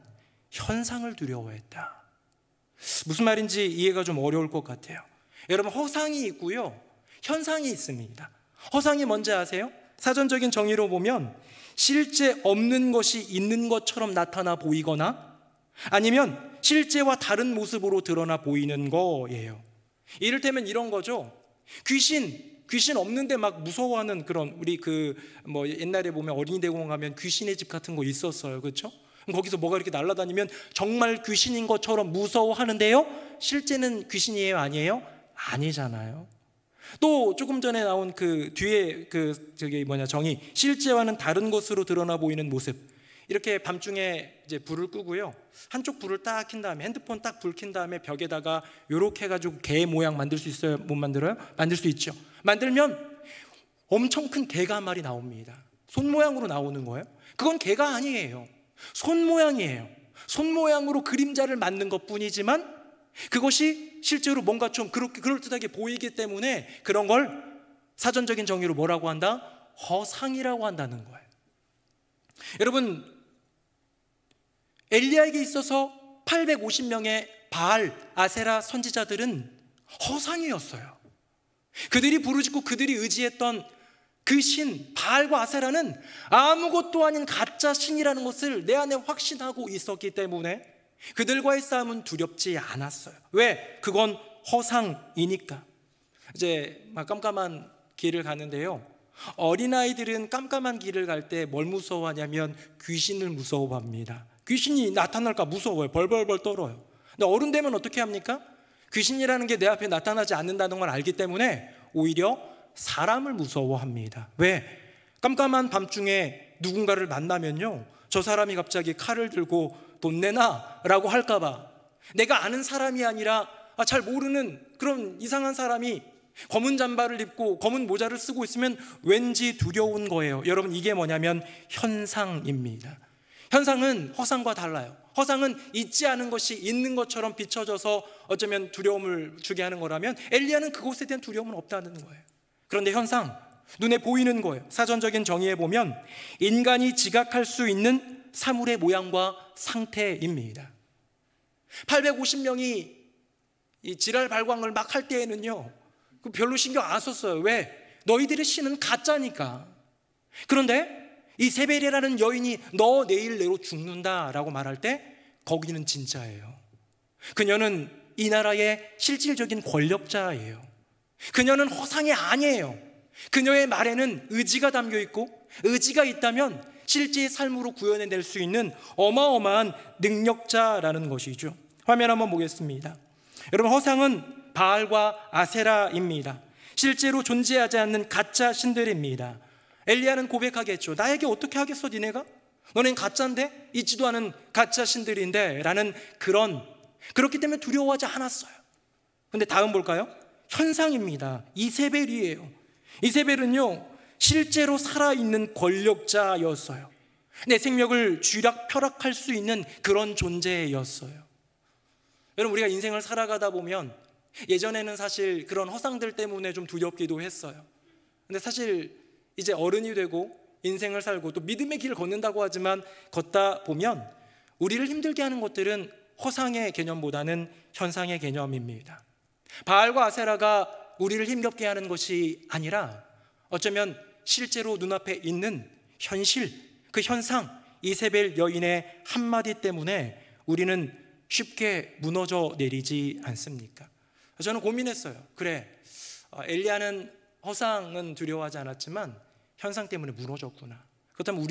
현상을 두려워했다. 무슨 말인지 이해가 좀 어려울 것 같아요. 여러분, 허상이 있고요, 현상이 있습니다. 허상이 뭔지 아세요? 사전적인 정의로 보면 실제 없는 것이 있는 것처럼 나타나 보이거나 아니면 실제와 다른 모습으로 드러나 보이는 거예요. 이를테면 이런 거죠. 귀신 없는데 막 무서워하는 그런, 우리 옛날에 보면 어린이 대공원 가면 귀신의 집 같은 거 있었어요. 그렇죠? 거기서 뭐가 이렇게 날아다니면 정말 귀신인 것처럼 무서워하는데요, 실제는 귀신이에요, 아니에요? 아니잖아요. 또 조금 전에 나온 그 뒤에 정의, 실제와는 다른 것으로 드러나 보이는 모습, 이렇게 밤중에 이제 불을 끄고요. 한쪽 불을 딱 킨 다음에 핸드폰 딱 불 킨 다음에 벽에다가 요렇게 해가지고 개 모양 만들 수 있어요? 못 만들어요? 만들 수 있죠. 만들면 엄청 큰 개가 한 마리 나옵니다. 손 모양으로 나오는 거예요. 그건 개가 아니에요. 손 모양이에요. 손 모양으로 그림자를 만든 것 뿐이지만 그것이 실제로 뭔가 좀 그렇게 그럴듯하게 보이기 때문에 그런 걸 사전적인 정의로 뭐라고 한다? 허상이라고 한다는 거예요. 여러분, 엘리야에게 있어서 850명의 바알, 아세라 선지자들은 허상이었어요. 그들이 부르짖고 그들이 의지했던 그 신, 바알과 아세라는 아무것도 아닌 가짜 신이라는 것을 내 안에 확신하고 있었기 때문에 그들과의 싸움은 두렵지 않았어요. 왜? 그건 허상이니까. 이제 막 깜깜한 길을 가는데요, 어린아이들은 깜깜한 길을 갈 때 뭘 무서워하냐면 귀신을 무서워합니다. 귀신이 나타날까 무서워요. 벌벌벌 떨어요. 근데 어른 되면 어떻게 합니까? 귀신이라는 게 내 앞에 나타나지 않는다는 걸 알기 때문에 오히려 사람을 무서워합니다. 왜? 깜깜한 밤중에 누군가를 만나면요, 저 사람이 갑자기 칼을 들고 돈 내놔 라고 할까봐, 내가 아는 사람이 아니라 잘 모르는 그런 이상한 사람이 검은 잠바를 입고 검은 모자를 쓰고 있으면 왠지 두려운 거예요. 여러분, 이게 뭐냐면 현상입니다. 현상은 허상과 달라요. 허상은 있지 않은 것이 있는 것처럼 비춰져서 어쩌면 두려움을 주게 하는 거라면 엘리야는 그곳에 대한 두려움은 없다는 거예요. 그런데 현상, 눈에 보이는 거예요. 사전적인 정의에 보면 인간이 지각할 수 있는 사물의 모양과 상태입니다. 850명이 이 지랄 발광을 막 할 때에는요, 별로 신경 안 썼어요. 왜? 너희들의 신은 가짜니까. 그런데 이세벨이라는 여인이 너 내일 내로 죽는다라고 말할 때 거기는 진짜예요. 그녀는 이 나라의 실질적인 권력자예요. 그녀는 허상이 아니에요. 그녀의 말에는 의지가 담겨 있고, 의지가 있다면 실제의 삶으로 구현해낼 수 있는 어마어마한 능력자라는 것이죠. 화면 한번 보겠습니다. 여러분, 허상은 바알과 아세라입니다. 실제로 존재하지 않는 가짜 신들입니다. 엘리야는 고백하겠죠. 나에게 어떻게 하겠어 니네가? 너넨 가짜인데? 있지도 않은 가짜 신들인데 라는 그렇기 때문에 두려워하지 않았어요. 근데 다음 볼까요? 현상입니다. 이세벨이에요. 이세벨은요, 실제로 살아있는 권력자였어요. 내 생명을 쥐락펴락할 수 있는 그런 존재였어요. 여러분, 우리가 인생을 살아가다 보면 예전에는 사실 그런 허상들 때문에 좀 두렵기도 했어요. 근데 사실 이제 어른이 되고 인생을 살고 또 믿음의 길을 걷는다고 하지만 걷다 보면 우리를 힘들게 하는 것들은 허상의 개념보다는 현상의 개념입니다. 바알과 아세라가 우리를 힘겹게 하는 것이 아니라 어쩌면 실제로 눈앞에 있는 현실, 그 현상, 이세벨 여인의 한마디 때문에 우리는 쉽게 무너져 내리지 않습니까? 저는 고민했어요. 그래, 엘리야는 허상은 두려워하지 않았지만 현상 때문에 무너졌구나. 그렇다면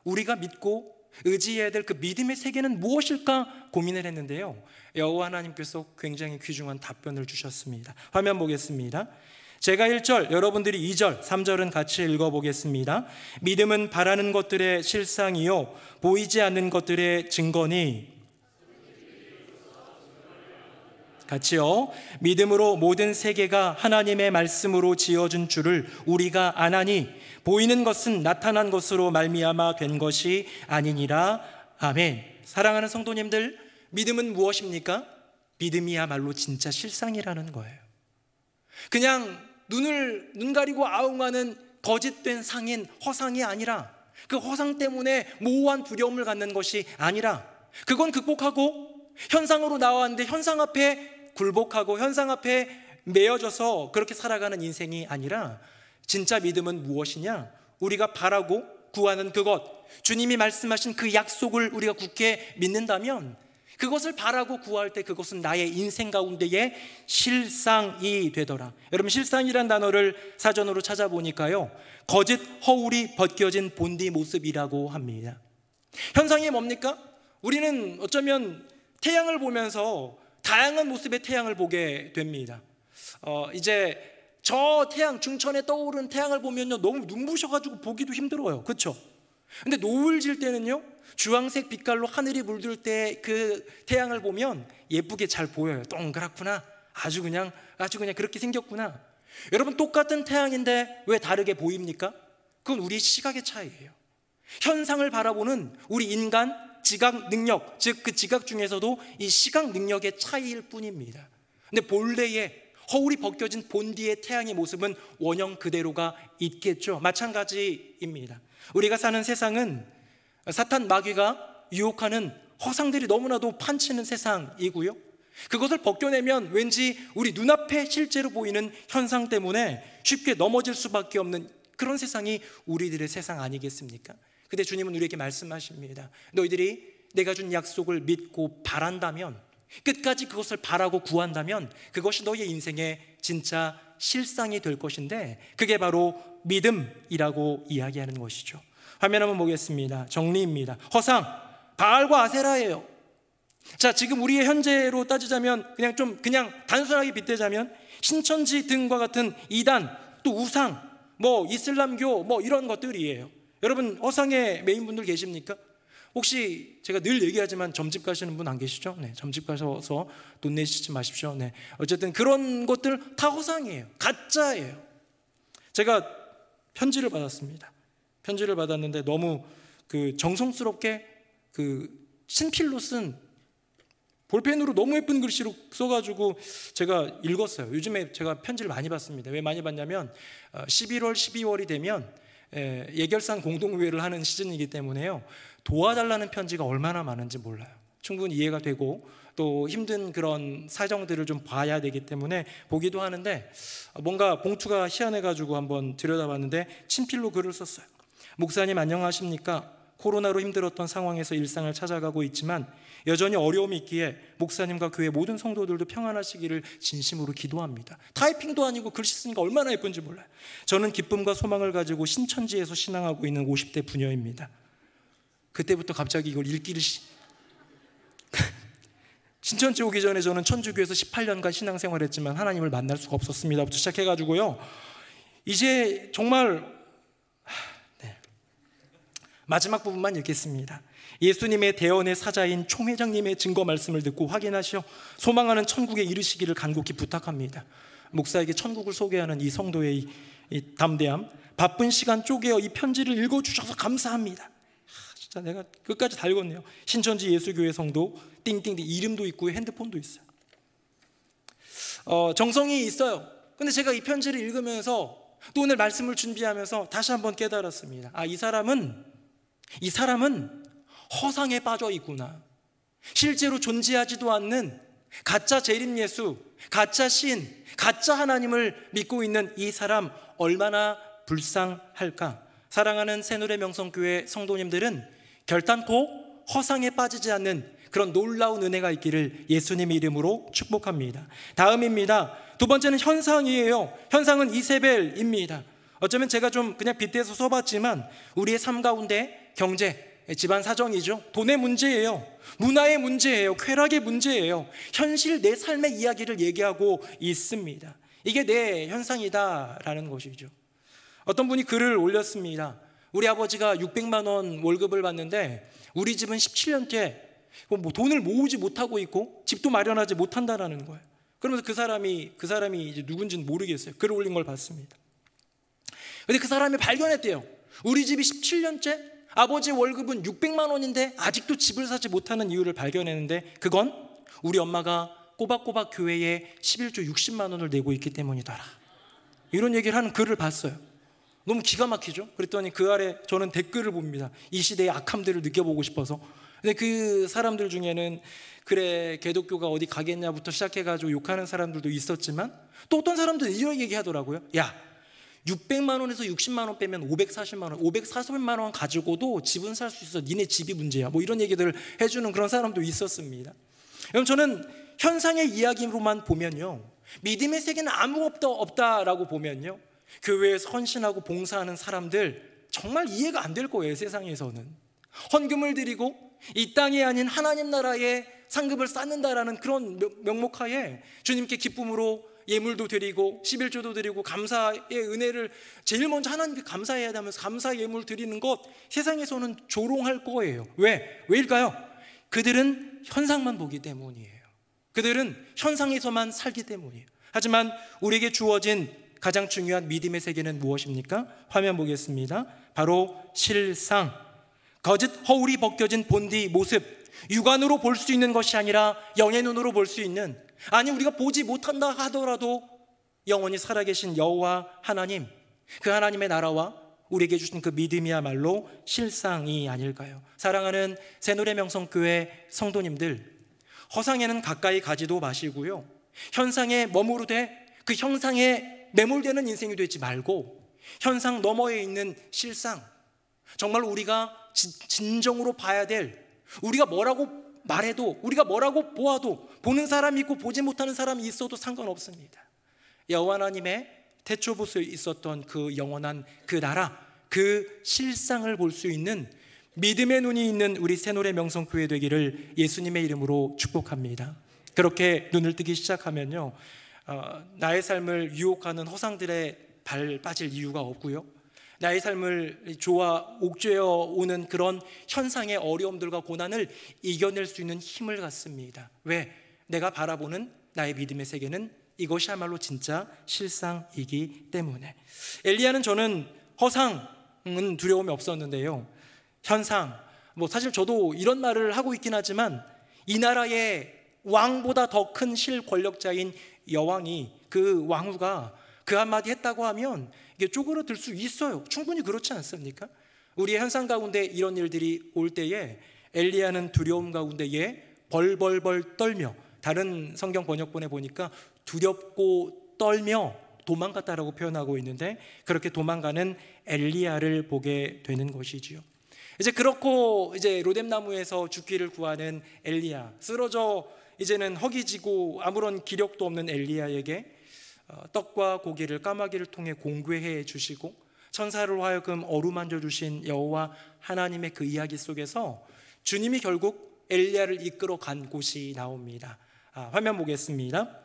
우리가 믿고 의지해야 될 그 믿음의 세계는 무엇일까 고민을 했는데요, 여호와 하나님께서 굉장히 귀중한 답변을 주셨습니다. 화면 보겠습니다. 제가 1절, 여러분들이 2절, 3절은 같이 읽어보겠습니다. 믿음은 바라는 것들의 실상이요 보이지 않는 것들의 증거니. 같이요. 믿음으로 모든 세계가 하나님의 말씀으로 지어준 줄을 우리가 아나니 보이는 것은 나타난 것으로 말미암아 된 것이 아니니라. 아멘. 사랑하는 성도님들, 믿음은 무엇입니까? 믿음이야말로 진짜 실상이라는 거예요. 그냥 눈 가리고 아웅하는 거짓된 상인, 허상이 아니라, 그 허상 때문에 모호한 두려움을 갖는 것이 아니라, 그건 극복하고 현상으로 나왔는데 현상 앞에 굴복하고 현상 앞에 매여져서 그렇게 살아가는 인생이 아니라, 진짜 믿음은 무엇이냐? 우리가 바라고 구하는 그것, 주님이 말씀하신 그 약속을 우리가 굳게 믿는다면 그것을 바라고 구할 때 그것은 나의 인생 가운데의 실상이 되더라. 여러분, 실상이란 단어를 사전으로 찾아보니까요, 거짓 허울이 벗겨진 본디 모습이라고 합니다. 현상이 뭡니까? 우리는 어쩌면 태양을 보면서 다양한 모습의 태양을 보게 됩니다. 이제 저 태양, 중천에 떠오르는 태양을 보면요, 너무 눈부셔가지고 보기도 힘들어요. 그렇죠? 근데 노을 질 때는요, 주황색 빛깔로 하늘이 물들 때 그 태양을 보면 예쁘게 잘 보여요. 동그랗구나. 아주 그냥 그렇게 생겼구나. 여러분, 똑같은 태양인데 왜 다르게 보입니까? 그건 우리 시각의 차이예요. 현상을 바라보는 우리 인간 지각 능력, 즉 그 지각 중에서도 이 시각 능력의 차이일 뿐입니다. 근데 본래의 허울이 벗겨진 본디의 태양의 모습은 원형 그대로가 있겠죠. 마찬가지입니다. 우리가 사는 세상은 사탄 마귀가 유혹하는 허상들이 너무나도 판치는 세상이고요, 그것을 벗겨내면 왠지 우리 눈앞에 실제로 보이는 현상 때문에 쉽게 넘어질 수밖에 없는 그런 세상이 우리들의 세상 아니겠습니까? 근데 주님은 우리에게 말씀하십니다. 너희들이 내가 준 약속을 믿고 바란다면, 끝까지 그것을 바라고 구한다면 그것이 너희의 인생의 진짜 실상이 될 것인데, 그게 바로 믿음이라고 이야기하는 것이죠. 화면 한번 보겠습니다. 정리입니다. 허상, 바알과 아세라예요. 자, 지금 우리의 현재로 따지자면 그냥 단순하게 빗대자면 신천지 등과 같은 이단, 또 우상, 이슬람교 이런 것들이에요. 여러분, 허상에 메인 분들 계십니까? 혹시 제가 늘 얘기하지만 점집 가시는 분 안 계시죠? 네, 점집 가셔서 돈 내시지 마십시오. 네, 어쨌든 그런 것들 다 허상이에요. 가짜예요. 제가 편지를 받았습니다. 편지를 받았는데 너무 정성스럽게 친필로 쓴, 볼펜으로 너무 예쁜 글씨로 써가지고 제가 읽었어요. 요즘에 제가 편지를 많이 받습니다. 왜 많이 받냐면 11월, 12월이 되면 예결산 공동회의를 하는 시즌이기 때문에요, 도와달라는 편지가 얼마나 많은지 몰라요. 충분히 이해가 되고 또 힘든 그런 사정들을 좀 봐야 되기 때문에 보기도 하는데, 뭔가 봉투가 희한해가지고 한번 들여다봤는데 친필로 글을 썼어요. 목사님 안녕하십니까? 코로나로 힘들었던 상황에서 일상을 찾아가고 있지만 여전히 어려움이 있기에 목사님과 교회 모든 성도들도 평안하시기를 진심으로 기도합니다. 타이핑도 아니고 글씨 쓰니까 얼마나 예쁜지 몰라요. 저는 기쁨과 소망을 가지고 신천지에서 신앙하고 있는 50대 부녀입니다. 그때부터 갑자기 이걸 읽기를 신천지 오기 전에 저는 천주교에서 18년간 신앙생활했지만 하나님을 만날 수가 없었습니다부터 시작해가지고요, 이제 정말 마지막 부분만 읽겠습니다. 예수님의 대언의 사자인 총회장님의 증거 말씀을 듣고 확인하시어 소망하는 천국에 이르시기를 간곡히 부탁합니다. 목사에게 천국을 소개하는 이 성도의 이 담대함, 바쁜 시간 쪼개어 이 편지를 읽어주셔서 감사합니다. 진짜 내가 끝까지 다 읽었네요. 신천지 예수교회 성도 띵띵띵, 이름도 있고 핸드폰도 있어요. 정성이 있어요. 근데 제가 이 편지를 읽으면서 또 오늘 말씀을 준비하면서 다시 한번 깨달았습니다. 이 사람은 허상에 빠져 있구나. 실제로 존재하지도 않는 가짜 재림 예수, 가짜 신, 가짜 하나님을 믿고 있는 이 사람 얼마나 불쌍할까. 사랑하는 새누리 명성교회 성도님들은 결단코 허상에 빠지지 않는 그런 놀라운 은혜가 있기를 예수님의 이름으로 축복합니다. 다음입니다. 두 번째는 현상이에요. 현상은 이세벨입니다. 어쩌면 제가 좀 그냥 빗대서 써봤지만 우리의 삶 가운데 경제, 집안 사정이죠. 돈의 문제예요. 문화의 문제예요. 쾌락의 문제예요. 현실 내 삶의 이야기를 얘기하고 있습니다. 이게 내 현상이다라는 것이죠. 어떤 분이 글을 올렸습니다. 우리 아버지가 600만 원 월급을 받는데 우리 집은 17년째 돈을 모으지 못하고 있고 집도 마련하지 못한다라는 거예요. 그러면서 그 사람이 이제 누군지는 모르겠어요. 글을 올린 걸 봤습니다. 근데 그 사람이 발견했대요. 우리 집이 17년째 아버지 월급은 600만 원인데 아직도 집을 사지 못하는 이유를 발견했는데, 그건 우리 엄마가 꼬박꼬박 교회에 11조 60만 원을 내고 있기 때문이더라. 이런 얘기를 하는 글을 봤어요. 너무 기가 막히죠? 그랬더니 그 아래 저는 댓글을 봅니다. 이 시대의 악함들을 느껴보고 싶어서. 근데 그 사람들 중에는 그래 기독교가 어디 가겠냐부터 시작해가지고 욕하는 사람들도 있었지만, 또 어떤 사람들은 이런 얘기 하더라고요. 야, 600만 원에서 60만 원 빼면 540만 원, 540만 원 가지고도 집은 살 수 있어. 니네 집이 문제야. 이런 얘기들을 해주는 그런 사람도 있었습니다. 여러분, 저는 현상의 이야기로만 보면요, 믿음의 세계는 아무것도 없다라고 보면요, 교회에서 헌신하고 봉사하는 사람들 정말 이해가 안 될 거예요. 세상에서는 헌금을 드리고 이 땅이 아닌 하나님 나라에 상급을 쌓는다라는 그런 명목하에 주님께 기쁨으로 예물도 드리고 11조도 드리고 감사의 은혜를 제일 먼저 하나님께 감사해야 하면서 감사 예물 드리는 것 세상에서는 조롱할 거예요. 왜일까요? 그들은 현상만 보기 때문이에요. 그들은 현상에서만 살기 때문이에요. 하지만 우리에게 주어진 가장 중요한 믿음의 세계는 무엇입니까? 화면 보겠습니다. 바로 실상, 거짓 허울이 벗겨진 본디 모습, 육안으로 볼 수 있는 것이 아니라 영의 눈으로 볼 수 있는, 아니 우리가 보지 못한다 하더라도 영원히 살아계신 여호와 하나님, 그 하나님의 나라와 우리에게 주신 그 믿음이야말로 실상이 아닐까요? 사랑하는 새노래명성교회 성도님들, 허상에는 가까이 가지도 마시고요, 현상에 머무르되 그 형상에 매몰되는 인생이 되지 말고 현상 너머에 있는 실상, 정말 우리가 진정으로 봐야 될, 우리가 뭐라고 말해도, 우리가 뭐라고 보아도, 보는 사람이 있고 보지 못하는 사람이 있어도 상관없습니다. 여호와 하나님의 태초부터 있었던 그 영원한 그 나라, 그 실상을 볼 수 있는 믿음의 눈이 있는 우리 새노래명성교회 되기를 예수님의 이름으로 축복합니다. 그렇게 눈을 뜨기 시작하면요, 나의 삶을 유혹하는 허상들의 발 빠질 이유가 없고요, 나의 삶을 옥죄어 오는 그런 현상의 어려움들과 고난을 이겨낼 수 있는 힘을 갖습니다. 왜? 내가 바라보는 나의 믿음의 세계는 이것이야말로 진짜 실상이기 때문에. 엘리야는 저는 허상은 두려움이 없었는데요, 현상, 사실 저도 이런 말을 하고 있긴 하지만 이 나라의 왕보다 더 큰 실권력자인 여왕이, 그 왕후가 그 한마디 했다고 하면 이게 쪼그라들 수 있어요. 충분히 그렇지 않습니까? 우리의 현상 가운데 이런 일들이 올 때에 엘리야는 두려움 가운데에 벌벌벌 떨며, 다른 성경 번역본에 보니까 두렵고 떨며 도망갔다라고 표현하고 있는데, 그렇게 도망가는 엘리야를 보게 되는 것이지요. 이제 그렇고 이제 로뎀나무에서 죽기를 구하는 엘리야, 쓰러져 이제는 허기지고 아무런 기력도 없는 엘리야에게 떡과 고기를 까마귀를 통해 공개해 주시고 천사를 하여금 어루만져 주신 여호와 하나님의 그 이야기 속에서 주님이 결국 엘리야를 이끌어 간 곳이 나옵니다. 화면 보겠습니다.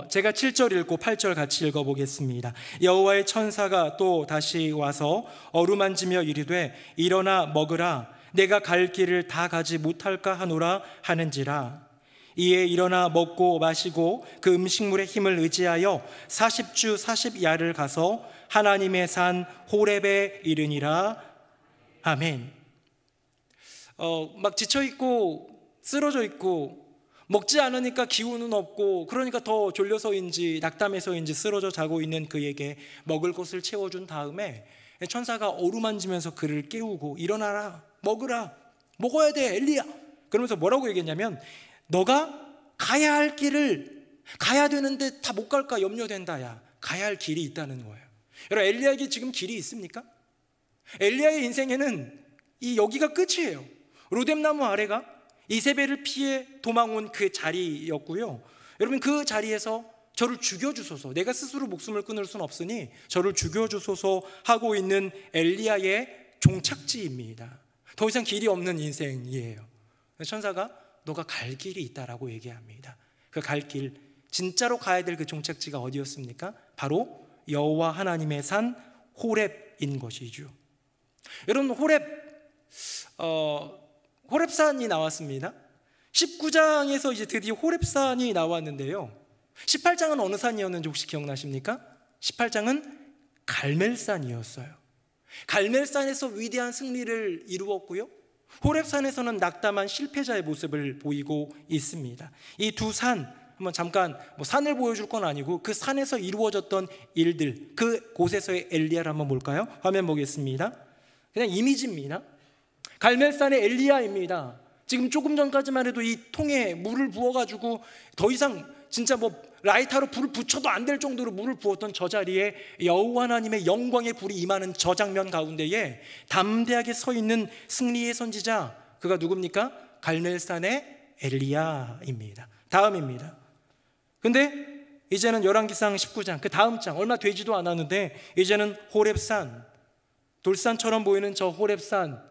제가 7절 읽고 8절 같이 읽어보겠습니다. 여호와의 천사가 또 다시 와서 어루만지며 이르되 일어나 먹으라, 내가 갈 길을 다 가지 못할까 하노라 하는지라. 이에 일어나 먹고 마시고 그 음식물의 힘을 의지하여 40주 40야를 가서 하나님의 산 호렙에 이르니라. 아멘. 막 지쳐있고 쓰러져 있고 먹지 않으니까 기운은 없고, 그러니까 더 졸려서인지 낙담해서인지 쓰러져 자고 있는 그에게 먹을 것을 채워준 다음에 천사가 어루만지면서 그를 깨우고 일어나라, 먹으라, 먹어야 돼 엘리야, 그러면서 뭐라고 얘기했냐면, 너가 가야 할 길을 가야 되는데 다 못 갈까 염려된다. 야, 가야 할 길이 있다는 거예요. 여러분, 엘리야에게 지금 길이 있습니까? 엘리야의 인생에는 여기가 끝이에요. 로뎀나무 아래가 이세벨을 피해 도망온 그 자리였고요, 여러분 그 자리에서 저를 죽여주소서, 내가 스스로 목숨을 끊을 수는 없으니 저를 죽여주소서 하고 있는 엘리야의 종착지입니다. 더 이상 길이 없는 인생이에요. 천사가 너가 갈 길이 있다라고 얘기합니다. 그 갈 길, 진짜로 가야 될 그 종착지가 어디였습니까? 바로 여호와 하나님의 산 호렙인 것이죠. 여러분, 호렙산이 나왔습니다. 19장에서 이제 드디어 호렙산이 나왔는데요, 18장은 어느 산이었는지 혹시 기억나십니까? 18장은 갈멜산이었어요. 갈멜산에서 위대한 승리를 이루었고요, 호렙산에서는 낙담한 실패자의 모습을 보이고 있습니다. 이 두 산, 한번 잠깐 산을 보여줄 건 아니고 그 산에서 이루어졌던 일들, 그 곳에서의 엘리야를 한번 볼까요? 화면 보겠습니다. 그냥 이미지입니다. 갈멜산의 엘리야입니다. 지금 조금 전까지만 해도 이 통에 물을 부어가지고 더 이상 진짜 라이터로 불을 붙여도 안 될 정도로 물을 부었던 저 자리에 여호와 하나님의 영광의 불이 임하는 저 장면 가운데에 담대하게 서 있는 승리의 선지자, 그가 누굽니까? 갈멜산의 엘리야입니다. 다음입니다. 근데 이제는 열왕기상 19장, 그 다음 장, 얼마 되지도 않았는데 이제는 호렙산, 돌산처럼 보이는 저 호렙산,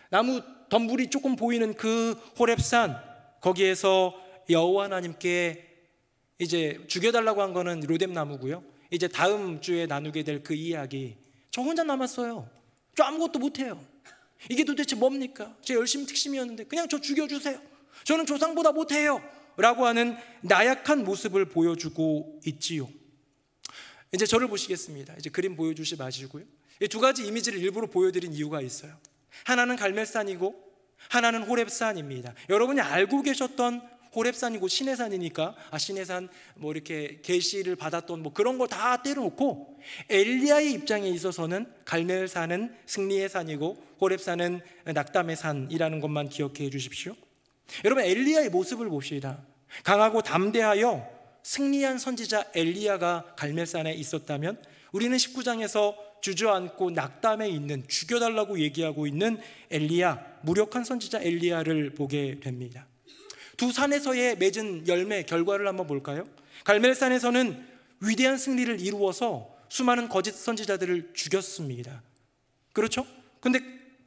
나무 덤불이 조금 보이는 그 호렙산, 거기에서 여호와 하나님께 이제 죽여달라고 한 거는 로뎀나무고요. 이제 다음 주에 나누게 될 그 이야기, 저 혼자 남았어요. 저 아무것도 못해요. 이게 도대체 뭡니까? 제 열심히 특심이었는데 그냥 저 죽여주세요. 저는 조상보다 못해요 라고 하는 나약한 모습을 보여주고 있지요. 이제 저를 보시겠습니다. 이제 그림 보여주시 마시고요. 이 두 가지 이미지를 일부러 보여드린 이유가 있어요. 하나는 갈멜산이고 하나는 호렙산입니다. 여러분이 알고 계셨던 호렙산이고 시내산이니까 시내산 뭐 이렇게 계시를 받았던 뭐 그런 거 다 때려놓고 엘리야의 입장에 있어서는 갈멜산은 승리의 산이고 호렙산은 낙담의 산이라는 것만 기억해 주십시오. 여러분, 엘리야의 모습을 봅시다. 강하고 담대하여 승리한 선지자 엘리야가 갈멜산에 있었다면 우리는 19장에서 주저앉고 낙담에 있는, 죽여달라고 얘기하고 있는 엘리야, 무력한 선지자 엘리야를 보게 됩니다. 두 산에서의 맺은 열매, 결과를 한번 볼까요? 갈멜산에서는 위대한 승리를 이루어서 수많은 거짓 선지자들을 죽였습니다. 그렇죠? 근데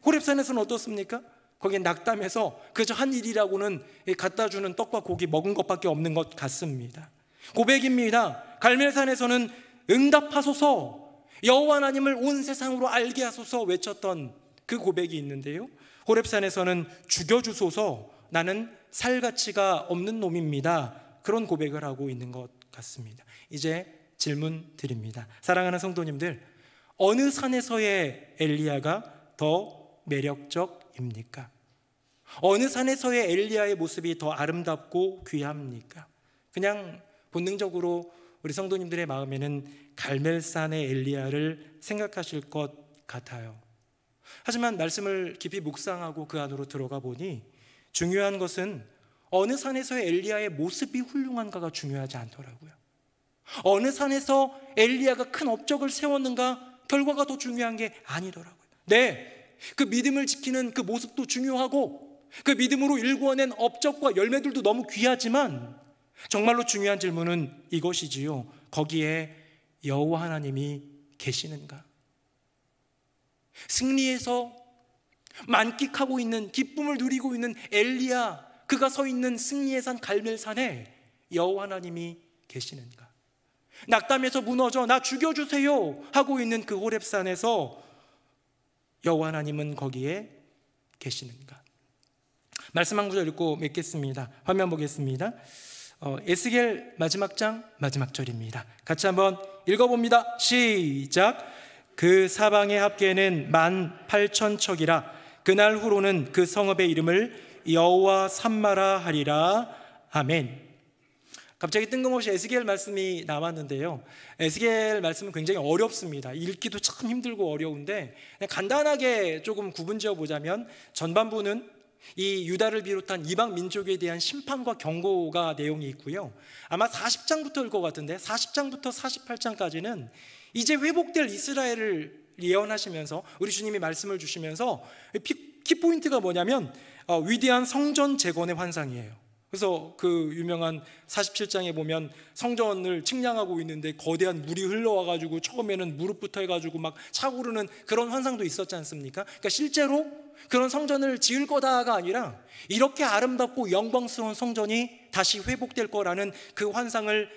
호렙산에서는 어떻습니까? 거기에 낙담해서 그저 한 일이라고는 갖다 주는 떡과 고기 먹은 것밖에 없는 것 같습니다. 고백입니다. 갈멜산에서는 응답하소서, 여호와 하나님을 온 세상으로 알게 하소서 외쳤던 그 고백이 있는데요, 호렙산에서는 죽여주소서, 나는 살 가치가 없는 놈입니다, 그런 고백을 하고 있는 것 같습니다. 이제 질문 드립니다. 사랑하는 성도님들, 어느 산에서의 엘리야가 더 매력적입니까? 어느 산에서의 엘리야의 모습이 더 아름답고 귀합니까? 그냥 본능적으로 우리 성도님들의 마음에는 갈멜산의 엘리야를 생각하실 것 같아요. 하지만 말씀을 깊이 묵상하고 그 안으로 들어가 보니 중요한 것은 어느 산에서의 엘리야의 모습이 훌륭한가가 중요하지 않더라고요. 어느 산에서 엘리야가 큰 업적을 세웠는가, 결과가 더 중요한 게 아니더라고요. 네, 그 믿음을 지키는 그 모습도 중요하고 그 믿음으로 일구어낸 업적과 열매들도 너무 귀하지만 정말로 중요한 질문은 이것이지요. 거기에 여호와 하나님이 계시는가? 승리에서 만끽하고 있는, 기쁨을 누리고 있는 엘리야, 그가 서 있는 승리의 산 갈멜산에 여호와 하나님이 계시는가? 낙담에서 무너져 나 죽여주세요 하고 있는 그 호렙산에서 여호와 하나님은 거기에 계시는가? 말씀 한 구절 읽고 맺겠습니다. 화면 보겠습니다. 에스겔 마지막 장 마지막 절입니다. 같이 한번 읽어봅니다. 시작. 그 사방의 합계는 18,000척이라 그날 후로는 그 성읍의 이름을 여호와 삼마라 하리라. 아멘. 갑자기 뜬금없이 에스겔 말씀이 나왔는데요, 에스겔 말씀은 굉장히 어렵습니다. 읽기도 참 힘들고 어려운데 그냥 간단하게 조금 구분지어 보자면 전반부는 이 유다를 비롯한 이방 민족에 대한 심판과 경고가 내용이 있고요, 아마 40장부터일 것 같은데 40장부터 48장까지는 이제 회복될 이스라엘을 예언하시면서 우리 주님이 말씀을 주시면서 키포인트가 뭐냐면 위대한 성전 재건의 환상이에요. 그래서 그 유명한 47장에 보면 성전을 측량하고 있는데 거대한 물이 흘러와가지고 처음에는 무릎부터 해가지고 막 차오르는 그런 환상도 있었지 않습니까? 그러니까 실제로 그런 성전을 지을 거다가 아니라 이렇게 아름답고 영광스러운 성전이 다시 회복될 거라는 그 환상을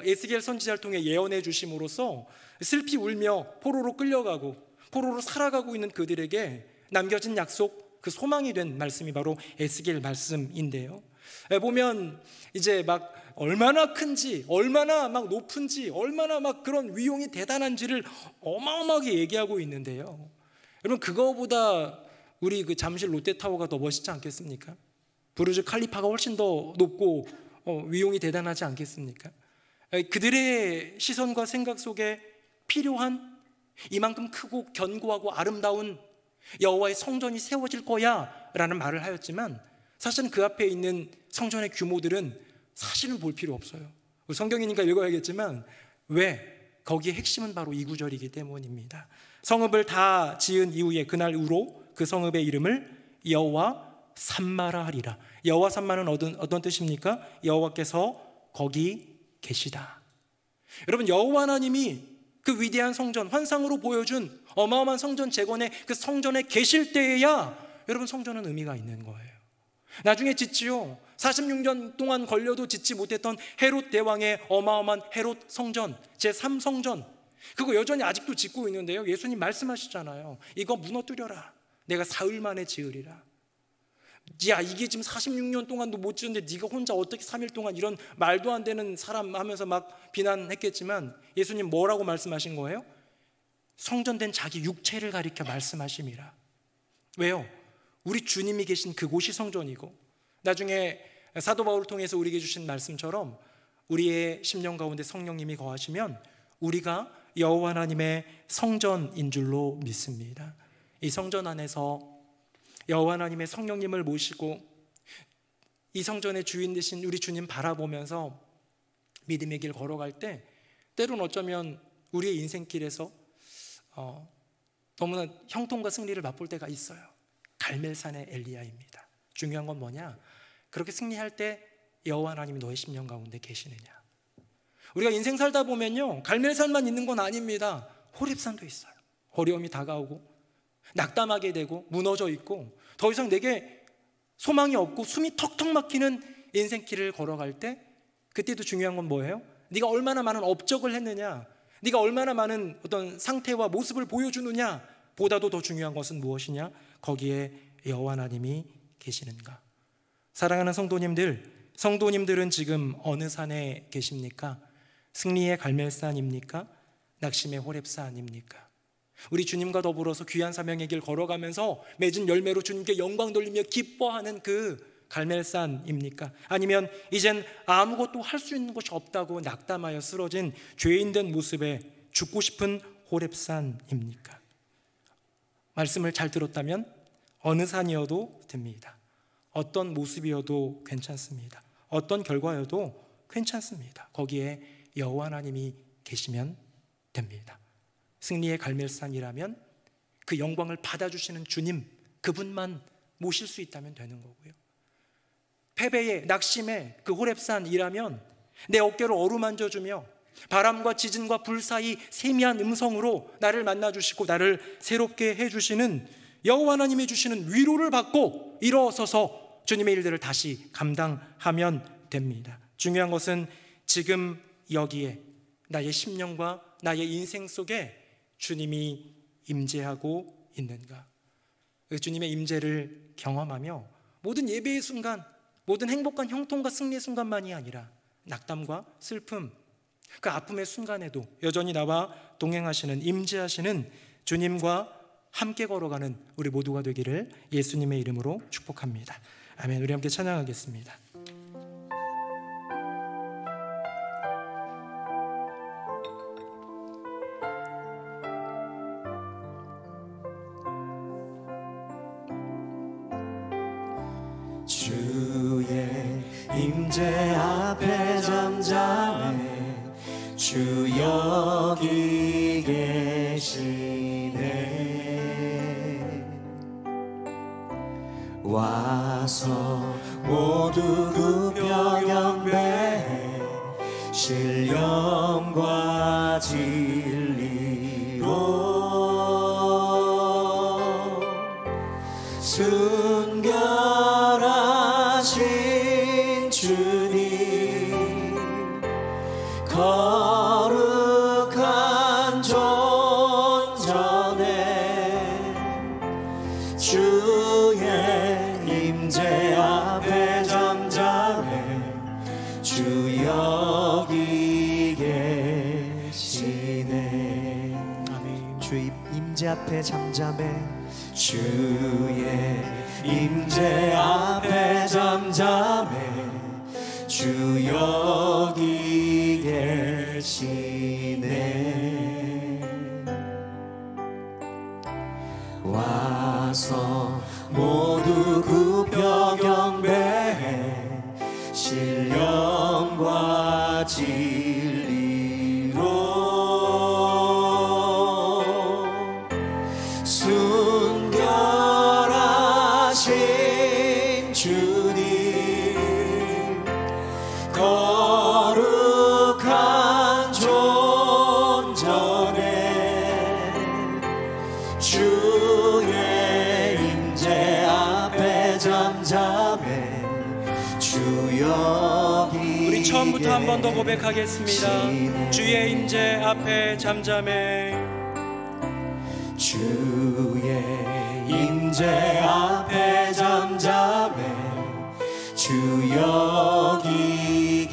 에스겔 선지자를 통해 예언해 주심으로써 슬피 울며 포로로 끌려가고 포로로 살아가고 있는 그들에게 남겨진 약속, 그 소망이 된 말씀이 바로 에스겔 말씀인데요, 보면 이제 막 얼마나 큰지, 얼마나 막 높은지, 얼마나 막 그런 위용이 대단한지를 어마어마하게 얘기하고 있는데요, 여러분 그거보다 우리 그 잠실 롯데타워가 더 멋있지 않겠습니까? 부르즈 칼리파가 훨씬 더 높고 위용이 대단하지 않겠습니까? 그들의 시선과 생각 속에 필요한 이만큼 크고 견고하고 아름다운 여호와의 성전이 세워질 거야 라는 말을 하였지만 사실은 그 앞에 있는 성전의 규모들은 사실은 볼 필요 없어요. 성경이니까 읽어야겠지만 왜? 거기에 핵심은 바로 이 구절이기 때문입니다. 성읍을 다 지은 이후에 그날 후로 그 성읍의 이름을 여호와 삼마라 하리라. 여호와 삼마는 어떤 뜻입니까? 여호와께서 거기 계시다. 여러분, 여호와 하나님이 그 위대한 성전, 환상으로 보여준 어마어마한 성전 재건의 그 성전에 계실 때에야 여러분 성전은 의미가 있는 거예요. 나중에 짓지요. 46년 동안 걸려도 짓지 못했던 헤롯 대왕의 어마어마한 헤롯 성전, 제3성전, 그거 여전히 아직도 짓고 있는데요. 예수님 말씀하시잖아요. 이거 무너뜨려라. 내가 사흘 만에 지으리라. 야, 이게 지금 46년 동안도 못 지었는데 네가 혼자 어떻게 3일 동안, 이런 말도 안 되는 사람 하면서 막 비난했겠지만 예수님 뭐라고 말씀하신 거예요? 성전된 자기 육체를 가리켜 말씀하심이라. 왜요? 우리 주님이 계신 그곳이 성전이고, 나중에 사도 바울을 통해서 우리에게 주신 말씀처럼 우리의 심령 가운데 성령님이 거하시면 우리가 여호와 하나님의 성전인 줄로 믿습니다. 이 성전 안에서 여호와 하나님의 성령님을 모시고 이 성전의 주인 되신 우리 주님 바라보면서 믿음의 길 걸어갈 때, 때로는 어쩌면 우리의 인생길에서 너무나 형통과 승리를 맛볼 때가 있어요. 갈멜산의 엘리야입니다. 중요한 건 뭐냐? 그렇게 승리할 때 여호와 하나님이 너의 심령 가운데 계시느냐. 우리가 인생 살다 보면요, 갈멜산만 있는 건 아닙니다. 호렙산도 있어요. 어려움이 다가오고 낙담하게 되고 무너져 있고 더 이상 내게 소망이 없고 숨이 턱턱 막히는 인생길을 걸어갈 때, 그때도 중요한 건 뭐예요? 네가 얼마나 많은 업적을 했느냐, 네가 얼마나 많은 어떤 상태와 모습을 보여주느냐 보다도 더 중요한 것은 무엇이냐? 거기에 여호와 하나님이 계시는가. 사랑하는 성도님들은 지금 어느 산에 계십니까? 승리의 갈멜산입니까? 낙심의 호렙산입니까? 우리 주님과 더불어서 귀한 사명의 길 걸어가면서 맺은 열매로 주님께 영광 돌리며 기뻐하는 그 갈멜산입니까? 아니면 이젠 아무것도 할 수 있는 것이 없다고 낙담하여 쓰러진 죄인된 모습에 죽고 싶은 호렙산입니까? 말씀을 잘 들었다면 어느 산이어도 됩니다. 어떤 모습이어도 괜찮습니다. 어떤 결과여도 괜찮습니다. 거기에 여호와 하나님이 계시면 됩니다. 승리의 갈멜산이라면 그 영광을 받아주시는 주님, 그분만 모실 수 있다면 되는 거고요. 패배의 낙심의 그 호렙산이라면 내 어깨로 어루만져주며 바람과 지진과 불 사이 세미한 음성으로 나를 만나주시고 나를 새롭게 해주시는 여호와 하나님이 주시는 위로를 받고 일어서서 주님의 일들을 다시 감당하면 됩니다. 중요한 것은 지금 여기에 나의 심령과 나의 인생 속에 주님이 임재하고 있는가. 그 주님의 임재를 경험하며 모든 예배의 순간, 모든 행복한 형통과 승리의 순간만이 아니라 낙담과 슬픔, 그 아픔의 순간에도 여전히 나와 동행하시는, 임재하시는 주님과 함께 걸어가는 우리 모두가 되기를 예수님의 이름으로 축복합니다. 아멘. 우리 함께 찬양하겠습니다. 주의 임재 앞에 잠잠해 주 여기 계시네. 와서 모두 굽혀 경배해 신령과 진리로 순결하신 주님, 거룩한 존전에 주의 임재 앞에 잠잠해 주 여기 계시네. 아멘. 주 임재 앞에 잠잠해 주의 임재 앞에 잠잠해 주 여기 계시네. 와서 모두 굽혀 경배해 신령과 진리로 순결하신 주님, 거룩한 존전에 주의 임재 앞에 잠잠해 여기 우리 처음부터 한 번 더 고백하겠습니다. 주의 임재 앞에 잠잠해. 주의 임재 앞에 잠잠해. 주 여기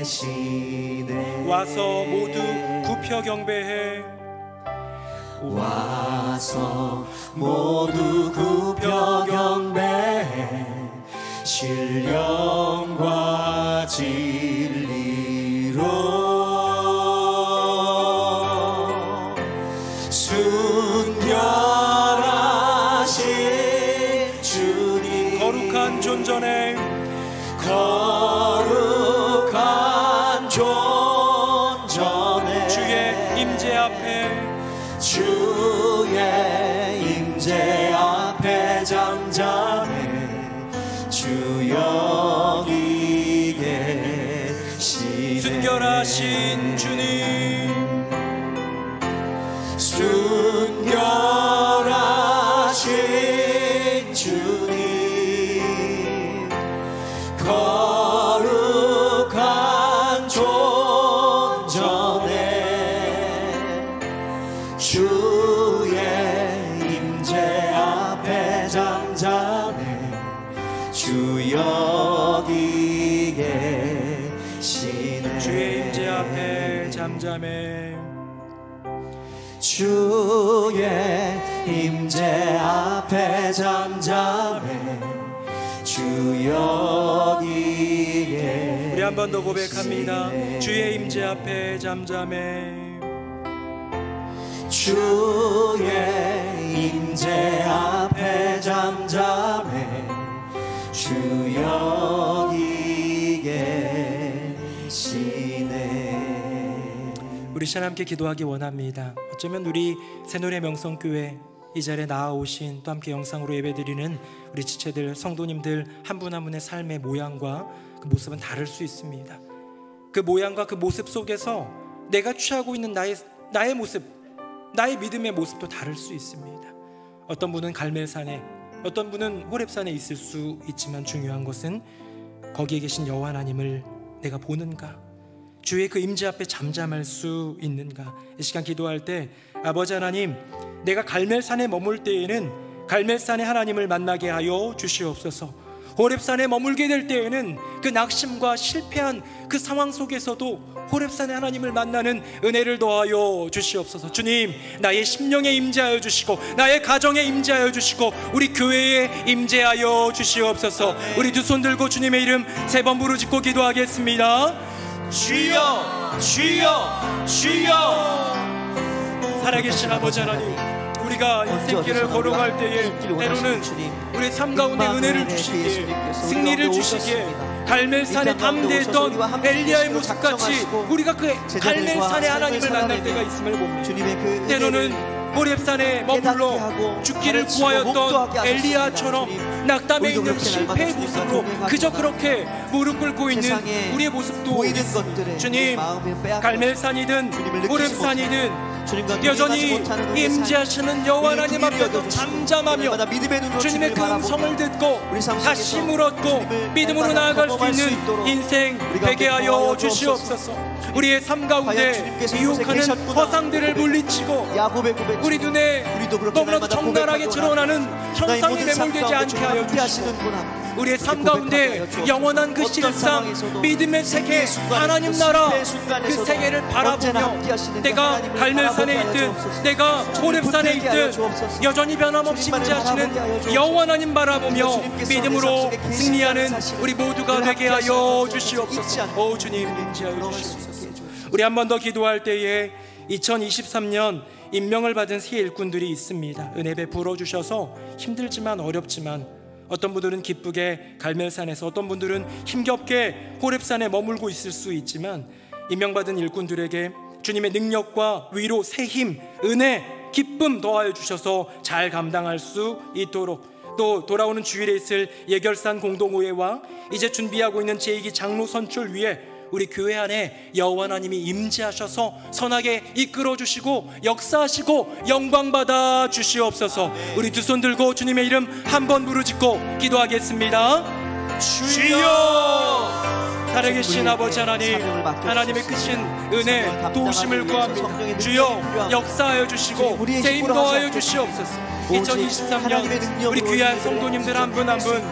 계시네. 와서 모두 굽혀 경배해. 와서 모두 굽혀 경배해. 신령과 진리로 순결하신 주님. 거룩한 존전에 거룩한 존전에 주의 임재 앞에 주의 임재 앞에 잠잠해. 주 여기 계시네. 순결하신 주님. 순결하신 주님. 거룩한 존전에 주의 임재 앞에 잠잠해. 주 여기 계시네. 주의 임재 앞에 잠잠해. 주의 임재 앞에 잠잠해. 주 여기 계시네. 우리 한 번 더 고백합니다. 주의 임재 앞에 잠잠해. 주의 임재 앞에 잠잠해. 주 여기 계시네. 우리 시간 함께 기도하기 원합니다. 어쩌면 우리 새노래 명성교회 이 자리에 나아오신 또 함께 영상으로 예배드리는 우리 지체들 성도님들 한 분 한 분의 삶의 모양과 그 모습은 다를 수 있습니다. 그 모양과 그 모습 속에서 내가 취하고 있는 나의 모습, 나의 믿음의 모습도 다를 수 있습니다. 어떤 분은 갈멜산에, 어떤 분은 호렙산에 있을 수 있지만 중요한 것은 거기에 계신 여호와 하나님을 내가 보는가, 주의 그 임재 앞에 잠잠할 수 있는가. 이 시간 기도할 때 아버지 하나님, 내가 갈멜산에 머물 때에는 갈멜산의 하나님을 만나게 하여 주시옵소서. 호렙산에 머물게 될 때에는 그 낙심과 실패한 그 상황 속에서도 호렙산의 하나님을 만나는 은혜를 더하여 주시옵소서. 주님, 나의 심령에 임재하여 주시고 나의 가정에 임재하여 주시고 우리 교회에 임재하여 주시옵소서. 우리 두 손 들고 주님의 이름 3번 부르짖고 기도하겠습니다. 주여, 주여, 주여. 살아계신 아버지 하나님, 우리가 인생길을 걸어갈 때에 때로는 우리 삶 가운데 은혜를 주시기에, 승리를 주시기에, 갈멜산에 담대했던 엘리야의 모습같이 우리가 그 갈멜산의 하나님을 만날 때가 있음을 봅니다. 때로는 호렙산에 머물러 죽기를 구하였던 엘리야처럼 낙담해 있는 실패의 모습으로 그저 그렇게 무릎 꿇고 있는 우리의 모습도 있습니다. 주님, 갈멜산이든 호렙산이든 여전히 임재하시는 여호와 하나님 앞에도 잠잠하며 주님의 그 음성을 듣고 다시 물었고 믿음으로 나아갈 수 있는 인생 되게 하여 주시옵소서. 우리의 삶 가운데 유혹하는 허상들을 물리치고 우리 눈에 너무나도 정갈하게 드러나는 형상이 매몰되지 않게 하여 주시고 우리의 삶 가운데 영원한 그 실상, 믿음의 세계, 하나님 나라 그 세계를 바라보며 내가 갈멜산에 있든 내가 호렙산에 있든 여전히 변함없이 임재하시는 여호와 하나님 바라보며 믿음으로 승리하는 우리 모두가 되게 하여 주시옵소서. 오 주님, 임재하여 주시옵소서. 우리 한 번 더 기도할 때에 2023년 임명을 받은 새 일꾼들이 있습니다. 은혜 베풀어 주셔서 힘들지만 어렵지만 어떤 분들은 기쁘게 갈멜산에서, 어떤 분들은 힘겹게 호렙산에 머물고 있을 수 있지만 임명받은 일꾼들에게 주님의 능력과 위로, 새 힘, 은혜, 기쁨 더하여 주셔서 잘 감당할 수 있도록, 또 돌아오는 주일에 있을 예결산 공동오회와 이제 준비하고 있는 제2기 장로 선출 위에 우리 교회 안에 여호와 하나님이 임재하셔서 선하게 이끌어 주시고 역사하시고 영광 받아 주시옵소서. 우리 두 손 들고 주님의 이름 한 번 부르짖고 기도하겠습니다. 주여, 살아계신 아버지 하나님, 하나님의 크신 은혜, 도우심을 구합니다. 주여 역사하여 주시고 세임 더하여 주시옵소서. 2023년 우리 귀한 성도님들 한 분 한 분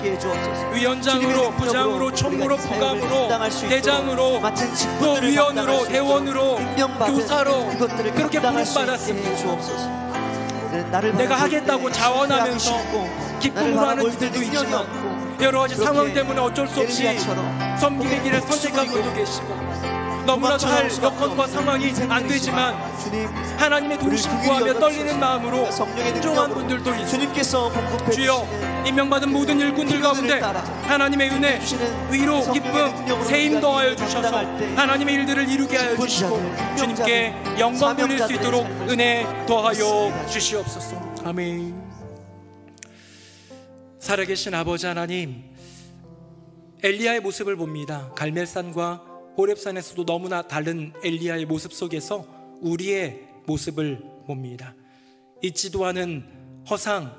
위원장으로, 부장으로, 총무로, 부감으로, 대장으로, 또 위원으로, 대원으로, 교사로 그렇게 부름받았습니다. 내가 하겠다고 자원하면서 기쁨으로 하는 이들도 있지만 여러 가지 상황 때문에 어쩔 수 없이 섬김의 길을 선택한 분도 계시고 너무나도 할 여건과 상황이 안 되지만 하나님의 도우심 구하며 떨리는 마음으로 순종한 분들도 있습니다. 주여 임명받은 모든 일꾼들 가운데 하나님의 은혜, 위로, 기쁨, 세임 더하여 주셔서 하나님의 일들을 이루게 하여 주시고 주님께 영광 돌릴 수 있도록 은혜 더하여 주시옵소서. 아멘. 살아계신 아버지 하나님, 엘리야의 모습을 봅니다. 갈멜산과 호렙산에서도 너무나 다른 엘리야의 모습 속에서 우리의 모습을 봅니다. 잊지도 않은 허상,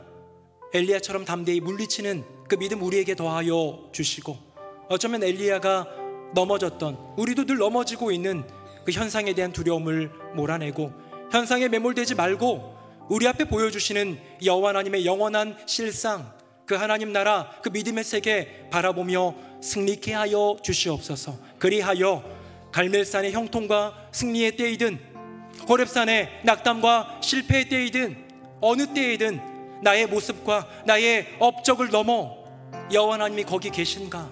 엘리야처럼 담대히 물리치는 그 믿음 우리에게 더하여 주시고, 어쩌면 엘리야가 넘어졌던, 우리도 늘 넘어지고 있는 그 현상에 대한 두려움을 몰아내고 현상에 매몰되지 말고 우리 앞에 보여주시는 여호와 하나님의 영원한 실상, 그 하나님 나라, 그 믿음의 세계 바라보며 승리케 하여 주시옵소서. 그리하여 갈멜산의 형통과 승리의 때이든 호렙산의 낙담과 실패의 때이든 어느 때이든 나의 모습과 나의 업적을 넘어 여호와 하나님이 거기 계신가,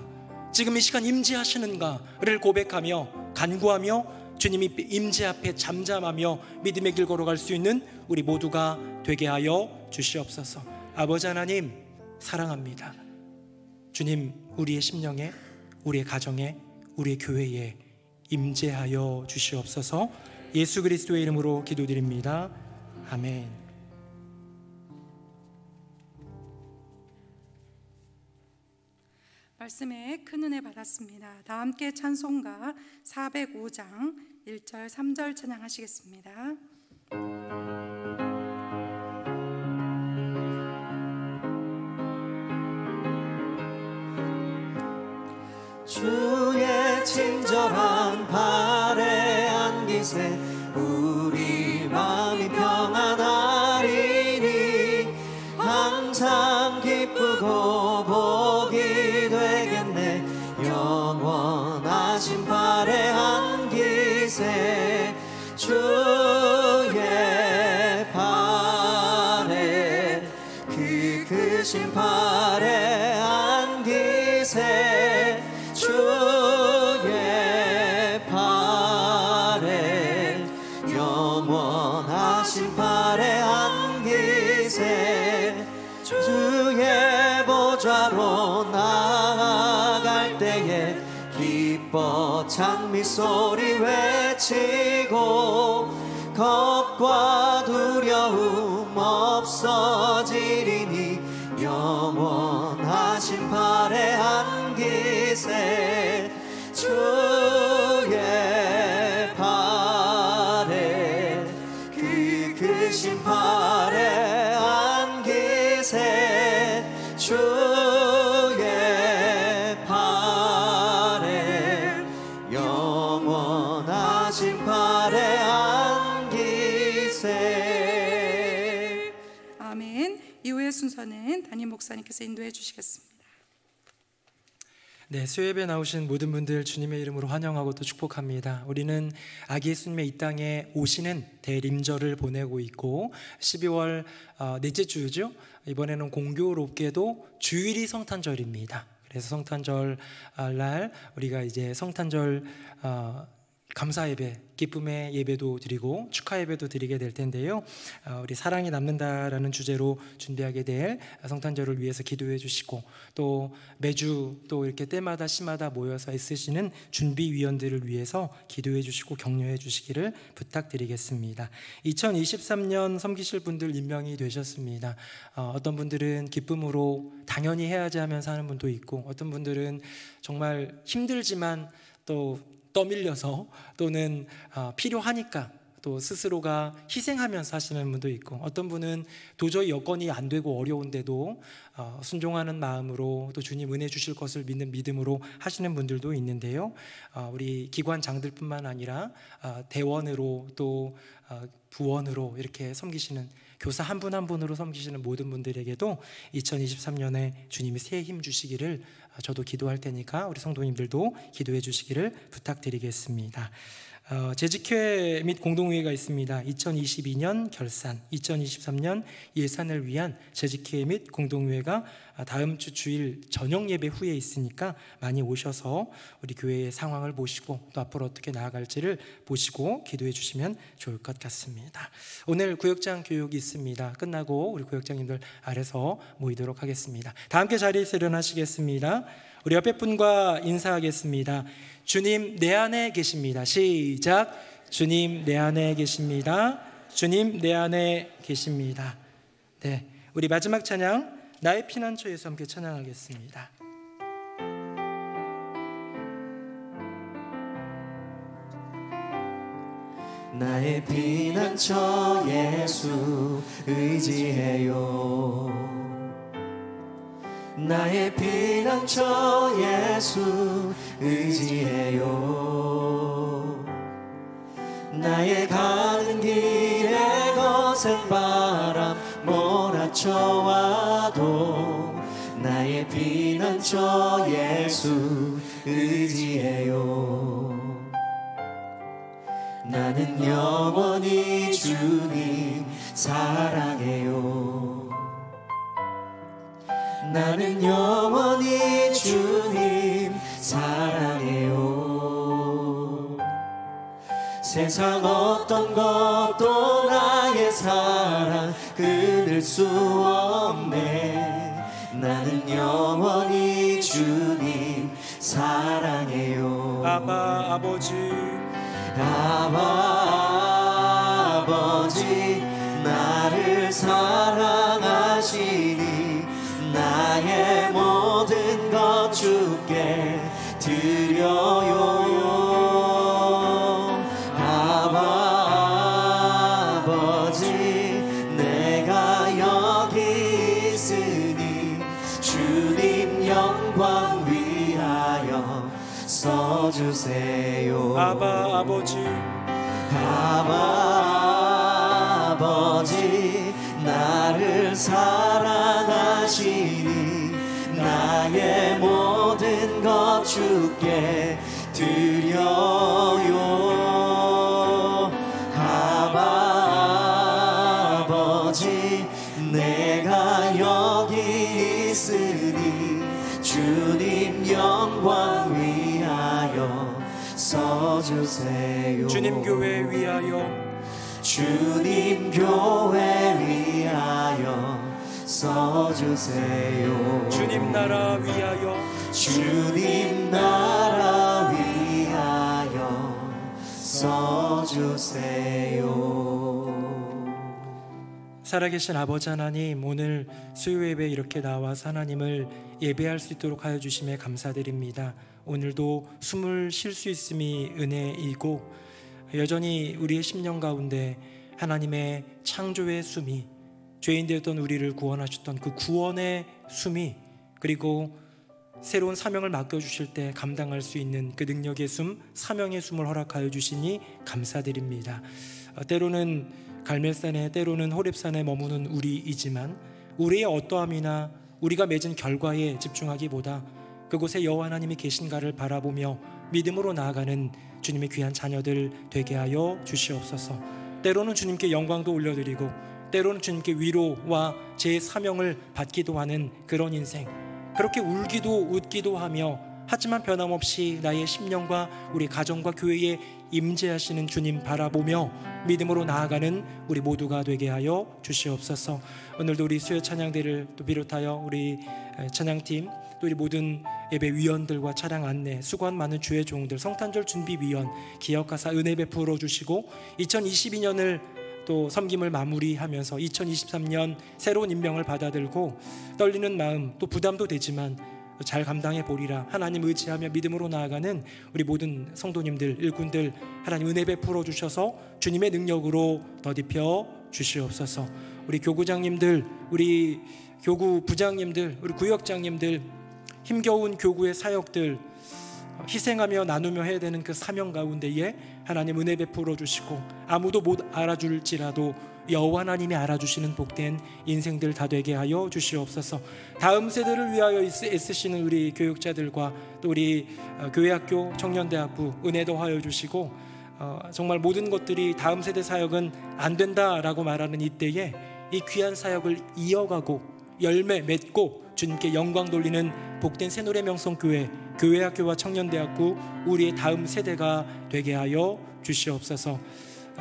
지금 이 시간 임재하시는가를 고백하며 간구하며 주님이 임재 앞에 잠잠하며 믿음의 길 걸어갈 수 있는 우리 모두가 되게 하여 주시옵소서. 아버지 하나님 사랑합니다. 주님, 우리의 심령에, 우리의 가정에, 우리의 교회에 임재하여 주시옵소서. 예수 그리스도의 이름으로 기도드립니다. 아멘. 말씀에 큰 은혜 받았습니다. 다 함께 찬송가 405장 1절 3절 찬양하시겠습니다. 주의 친절한 발에 안기세 우리 마음이 평안하리니 항상 기쁘고 복이 되겠네. 영원하신 발에 안기세 주의 발에 그 크신 발에 안기세 주의 발에 영원하신 발에 안기세 주의 보좌로 나아갈 때에 기뻐 찬미 소리 외치고 겁과 두려움 없어지리니 영원하신 발에 안기세 주의 발에 그 크신 발에 안기세 주의 발에 영원하신 발에 안기세. 아멘. 이후의 순서는 담임 목사님께서 인도해 주시겠습니다. 네, 수요예배 나오신 모든 분들 주님의 이름으로 환영하고 또 축복합니다. 우리는 아기 예수님의 이 땅에 오시는 대림절을 보내고 있고 12월 넷째 주죠. 이번에는 공교롭게도 주일이 성탄절입니다. 그래서 성탄절 날 우리가 이제 성탄절 감사 예배, 기쁨의 예배도 드리고 축하 예배도 드리게 될 텐데요. 우리 사랑이 남는다라는 주제로 준비하게 될 성탄절을 위해서 기도해 주시고 또 매주 또 이렇게 때마다 시마다 모여서 애쓰시는 준비위원들을 위해서 기도해 주시고 격려해 주시기를 부탁드리겠습니다. 2023년 섬기실 분들 임명이 되셨습니다. 어떤 분들은 기쁨으로 당연히 해야지 하면서 하는 분도 있고 어떤 분들은 정말 힘들지만 또 떠밀려서 또는 필요하니까 또 스스로가 희생하면서 하시는 분도 있고, 어떤 분은 도저히 여건이 안 되고 어려운데도 순종하는 마음으로 또 주님 은혜 주실 것을 믿는 믿음으로 하시는 분들도 있는데요. 우리 기관장들뿐만 아니라 대원으로 또 부원으로 이렇게 섬기시는, 교사 한 분 한 분으로 섬기시는 모든 분들에게도 2023년에 주님이 새 힘 주시기를 저도 기도할 테니까 우리 성도님들도 기도해 주시기를 부탁드리겠습니다. 재직회 및 공동회의가 있습니다. 2022년 결산, 2023년 예산을 위한 재직회 및 공동회의가 다음 주 주일 저녁 예배 후에 있으니까 많이 오셔서 우리 교회의 상황을 보시고 또 앞으로 어떻게 나아갈지를 보시고 기도해 주시면 좋을 것 같습니다. 오늘 구역장 교육이 있습니다. 끝나고 우리 구역장님들 아래서 모이도록 하겠습니다. 다 함께 자리에서 일어나시겠습니다. 우리 옆에 분과 인사하겠습니다. 주님 내 안에 계십니다. 시작. 주님 내 안에 계십니다. 주님 내 안에 계십니다. 네, 우리 마지막 찬양 나의 피난처에서 함께 찬양하겠습니다. 나의 피난처 예수 의지해요. 나의 피난처 예수 의지해요. 나의 가는 길에 거센 바람 몰아쳐와도 나의 피난처 예수 의지해요. 나는 영원히 주님 사랑해요. 나는 영원히 주님 사랑해요. 세상 어떤 것도 나의 사랑 끊을 수 없네. 나는 영원히 주님 사랑해요. 아바 아버지, 아바 아버지 나를 사랑하시니 나의 모든 것 주께 드려요. 아바 아버지 내가 여기 있으니 주님 영광 위하여 써주세요. 아바 아버지, 아바 아버지 나를 사랑하시니 나의 모든 것 주께 드려요. 아바 아버지 내가 여기 있으니 주님 영광 위하여 써주세요. 주님 교회 위하여, 주님 교회 위하여 써주세요. 주님 나라 위하여, 주님 나라 위하여 써주세요. 살아계신 아버지 하나님, 오늘 수요 예배 이렇게 나와서 하나님을 예배할 수 있도록 하여 주심에 감사드립니다. 오늘도 숨을 쉴 수 있음이 은혜이고 여전히 우리의 심령 가운데 하나님의 창조의 숨이, 죄인 되었던 우리를 구원하셨던 그 구원의 숨이, 그리고 새로운 사명을 맡겨주실 때 감당할 수 있는 그 능력의 숨, 사명의 숨을 허락하여 주시니 감사드립니다. 때로는 갈멜산에, 때로는 호렙산에 머무는 우리이지만 우리의 어떠함이나 우리가 맺은 결과에 집중하기보다 그곳에 여호와 하나님이 계신가를 바라보며 믿음으로 나아가는 주님의 귀한 자녀들 되게 하여 주시옵소서. 때로는 주님께 영광도 올려드리고 때로는 주님께 위로와 제 사명을 받기도 하는 그런 인생, 그렇게 울기도 웃기도 하며 하지만 변함없이 나의 심령과 우리 가정과 교회에 임재하시는 주님 바라보며 믿음으로 나아가는 우리 모두가 되게 하여 주시옵소서. 오늘도 우리 수요 찬양대를 또 비롯하여 우리 찬양팀, 또 우리 모든 예배위원들과 차량 안내 수고한 많은 주의 종들, 성탄절 준비위원 기억하사 은혜 베풀어 주시고 2022년을 또 섬김을 마무리하면서 2023년 새로운 임명을 받아들고 떨리는 마음, 또 부담도 되지만 잘 감당해 보리라. 하나님 의지하며 믿음으로 나아가는 우리 모든 성도님들, 일꾼들, 하나님 은혜 베풀어 주셔서 주님의 능력으로 더딥혀 주시옵소서. 우리 교구장님들, 우리 교구 부장님들, 우리 구역장님들, 힘겨운 교구의 사역들 희생하며 나누며 해야 되는 그 사명 가운데에 하나님 은혜 베풀어 주시고, 아무도 못 알아줄지라도 여호와 하나님이 알아주시는 복된 인생들 다 되게 하여 주시옵소서. 다음 세대를 위하여 애쓰시는 우리 교육자들과 또 우리 교회학교 청년대학부 은혜 더하여 주시고, 정말 모든 것들이 다음 세대 사역은 안 된다라고 말하는 이때에 이 귀한 사역을 이어가고 열매 맺고 주님께 영광 돌리는 복된 새노래 명성교회, 교회학교와 청년대학부 우리의 다음 세대가 되게 하여 주시옵소서.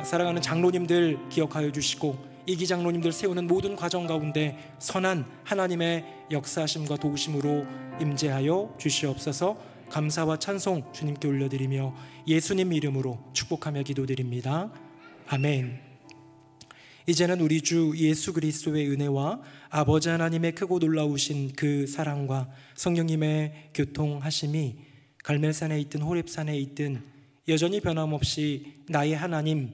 사랑하는 장로님들 기억하여 주시고, 이기 장로님들 세우는 모든 과정 가운데 선한 하나님의 역사하심과 도우심으로 임재하여 주시옵소서. 감사와 찬송 주님께 올려드리며 예수님 이름으로 축복하며 기도드립니다. 아멘. 이제는 우리 주 예수 그리스도의 은혜와 아버지 하나님의 크고 놀라우신 그 사랑과 성령님의 교통하심이 갈멜산에 있든 호렙산에 있든 여전히 변함없이 나의 하나님이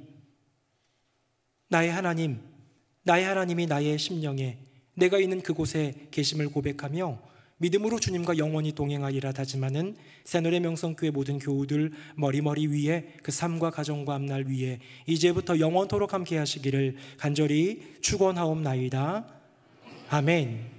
나의 심령에 내가 있는 그곳에 계심을 고백하며 믿음으로 주님과 영원히 동행하리라 다짐하는 새노래 명성교회 모든 교우들 머리머리 위에 그 삶과 가정과 앞날 위에 이제부터 영원토록 함께 하시기를 간절히 축원하옵나이다. 아멘.